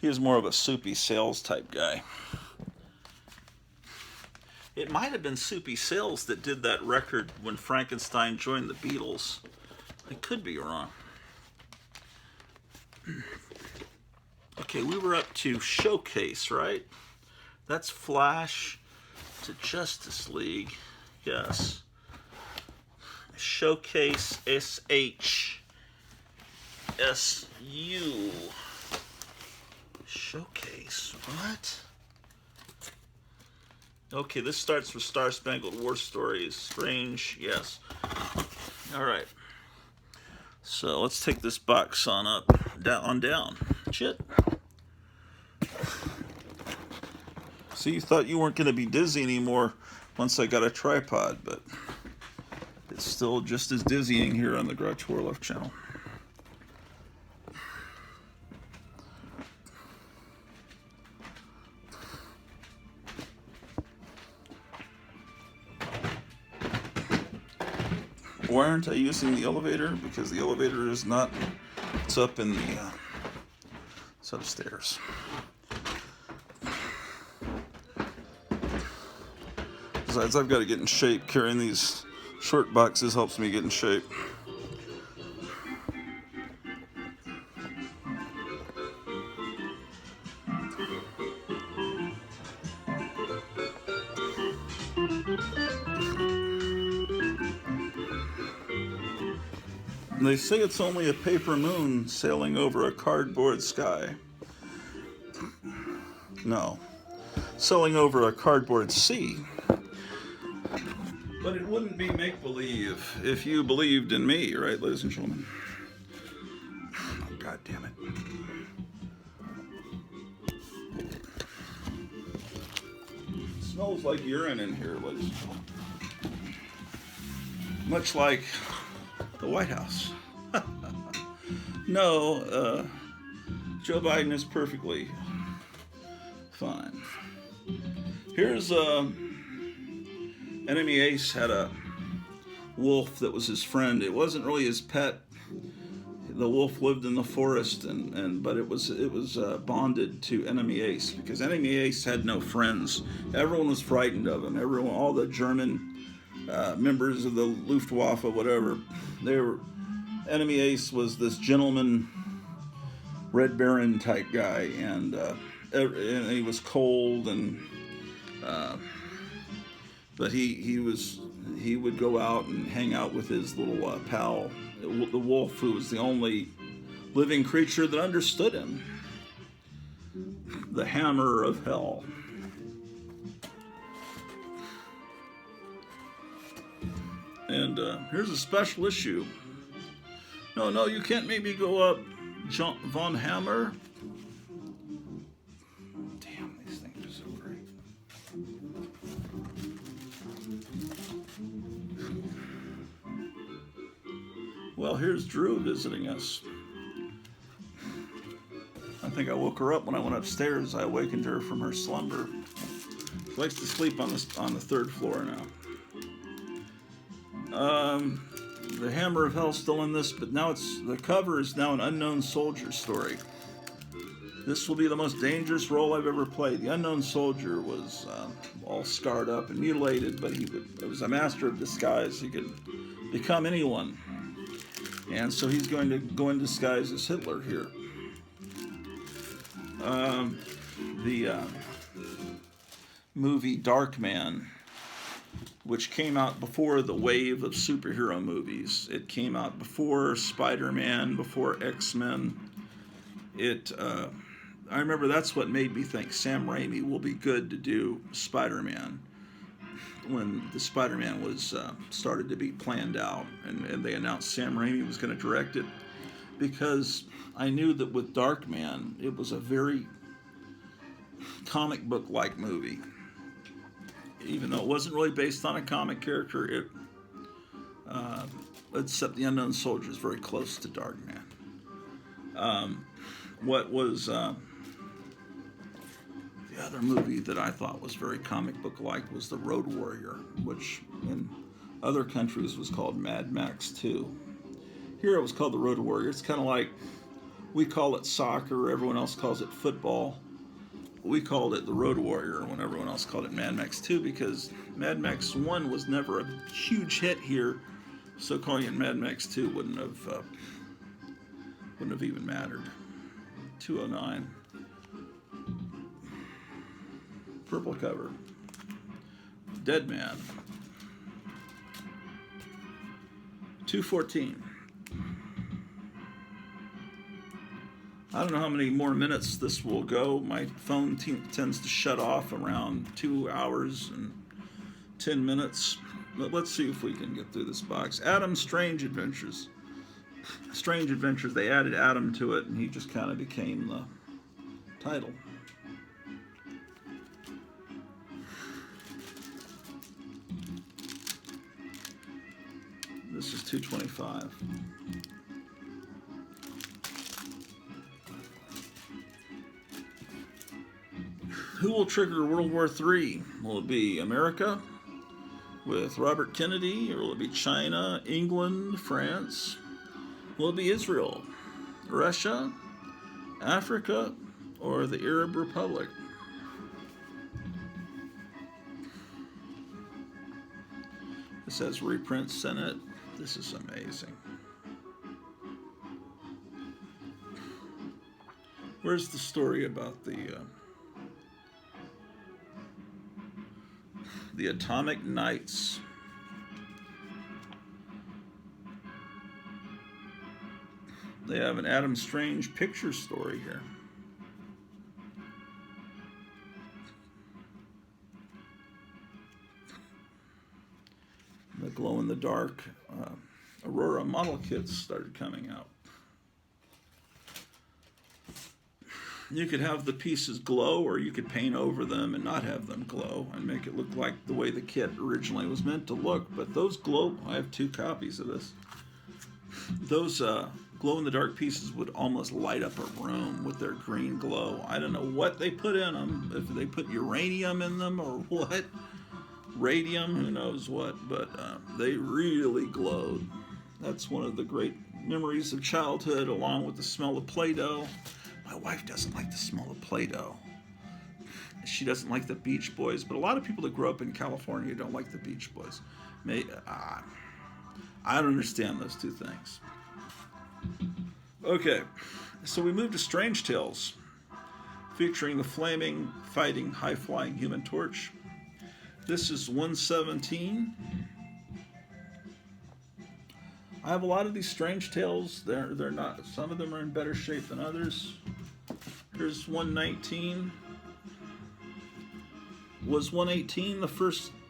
Speaker 1: he was more of a soupy sales type guy. It might have been Soupy Sales that did that record when Frankenstein joined the Beatles. I could be wrong. Okay, we were up to Showcase, right? That's Flash to Justice League. Yes. Showcase SHSU. Showcase. What? Okay, this starts with Star Spangled War Stories. Strange. Yes. All right. So let's take this box on up, down. Shit. See, you thought you weren't going to be dizzy anymore once I got a tripod, but it's still just as dizzying here on the Gratuorlov channel. Why aren't I using the elevator? Because the elevator is not, it's up in the, it's upstairs. Besides, I've got to get in shape. Carrying these short boxes helps me get in shape. They say it's only a paper moon sailing over a cardboard sky. No, sailing over a cardboard sea. But it wouldn't be make-believe if you believed in me, right, ladies and gentlemen? Oh, God damn it. smells like urine in here, ladies. Much like the White House. No, Joe Biden is perfectly fine. Here's Enemy Ace had a wolf that was his friend. It wasn't really his pet. The wolf lived in the forest, but it was bonded to Enemy Ace because Enemy Ace had no friends. Everyone was frightened of him. Everyone, all the German members of the Luftwaffe, whatever, they were. Enemy Ace was this gentleman, Red Baron type guy, and he was cold but he would go out and hang out with his little pal, the wolf, who was the only living creature that understood him. The Hammer of Hell. And here's a special issue. No, you can't make me go up, Von Hammer. Damn, these things are so great. Well, here's Drew visiting us. I think I woke her up when I went upstairs. I awakened her from her slumber. She likes to sleep on the third floor now. The Hammer of Hell's still in this, but now the cover is now an Unknown Soldier story. This will be the most dangerous role I've ever played. The Unknown Soldier was all scarred up and mutilated, but he was a master of disguise. He could become anyone. And so he's going to go in disguise as Hitler here. The movie Darkman, which came out before the wave of superhero movies. It came out before Spider-Man, before X-Men. I remember that's what made me think Sam Raimi will be good to do Spider-Man when the Spider-Man was started to be planned out, and they announced Sam Raimi was going to direct it, because I knew that with Darkman, it was a very comic book-like movie. Even though it wasn't really based on a comic character, except the Unknown Soldier is very close to Darkman. What was the other movie that I thought was very comic book-like was The Road Warrior, which in other countries was called Mad Max 2. Here it was called The Road Warrior. It's kind of like, we call it soccer, everyone else calls it football. We called it The Road Warrior when everyone else called it Mad Max 2, because Mad Max 1 was never a huge hit here, so calling it Mad Max 2 wouldn't have even mattered. 209. Purple cover. Dead Man. 214. I don't know how many more minutes this will go. My phone tends to shut off around 2 hours and 10 minutes. But let's see if we can get through this box. Adam's Strange Adventures. Strange Adventures, they added Adam to it, and he just kind of became the title. This is 225. Who will trigger World War III? Will it be America with Robert Kennedy, or will it be China, England, France? Will it be Israel, Russia, Africa, or the Arab Republic? This has reprints in it. This is amazing. Where's the story about the Atomic Knights? They have an Adam Strange picture story here. The glow-in-the-dark Aurora model kits started coming out. You could have the pieces glow, or you could paint over them and not have them glow and make it look like the way the kit originally was meant to look. But those glow, I have 2 copies of this. Those glow-in-the-dark pieces would almost light up a room with their green glow. I don't know what they put in them, if they put uranium in them or what. Radium, who knows what, but they really glowed. That's one of the great memories of childhood, along with the smell of Play-Doh. My wife doesn't like the smell of Play-Doh. She doesn't like the Beach Boys, but a lot of people that grow up in California don't like the Beach Boys. I don't understand those 2 things. Okay, so we move to Strange Tales, featuring the flaming, fighting, high-flying Human Torch. This is 117. I have a lot of these Strange Tales. They're not. Some of them are in better shape than others. Here's 119. Was 118 the first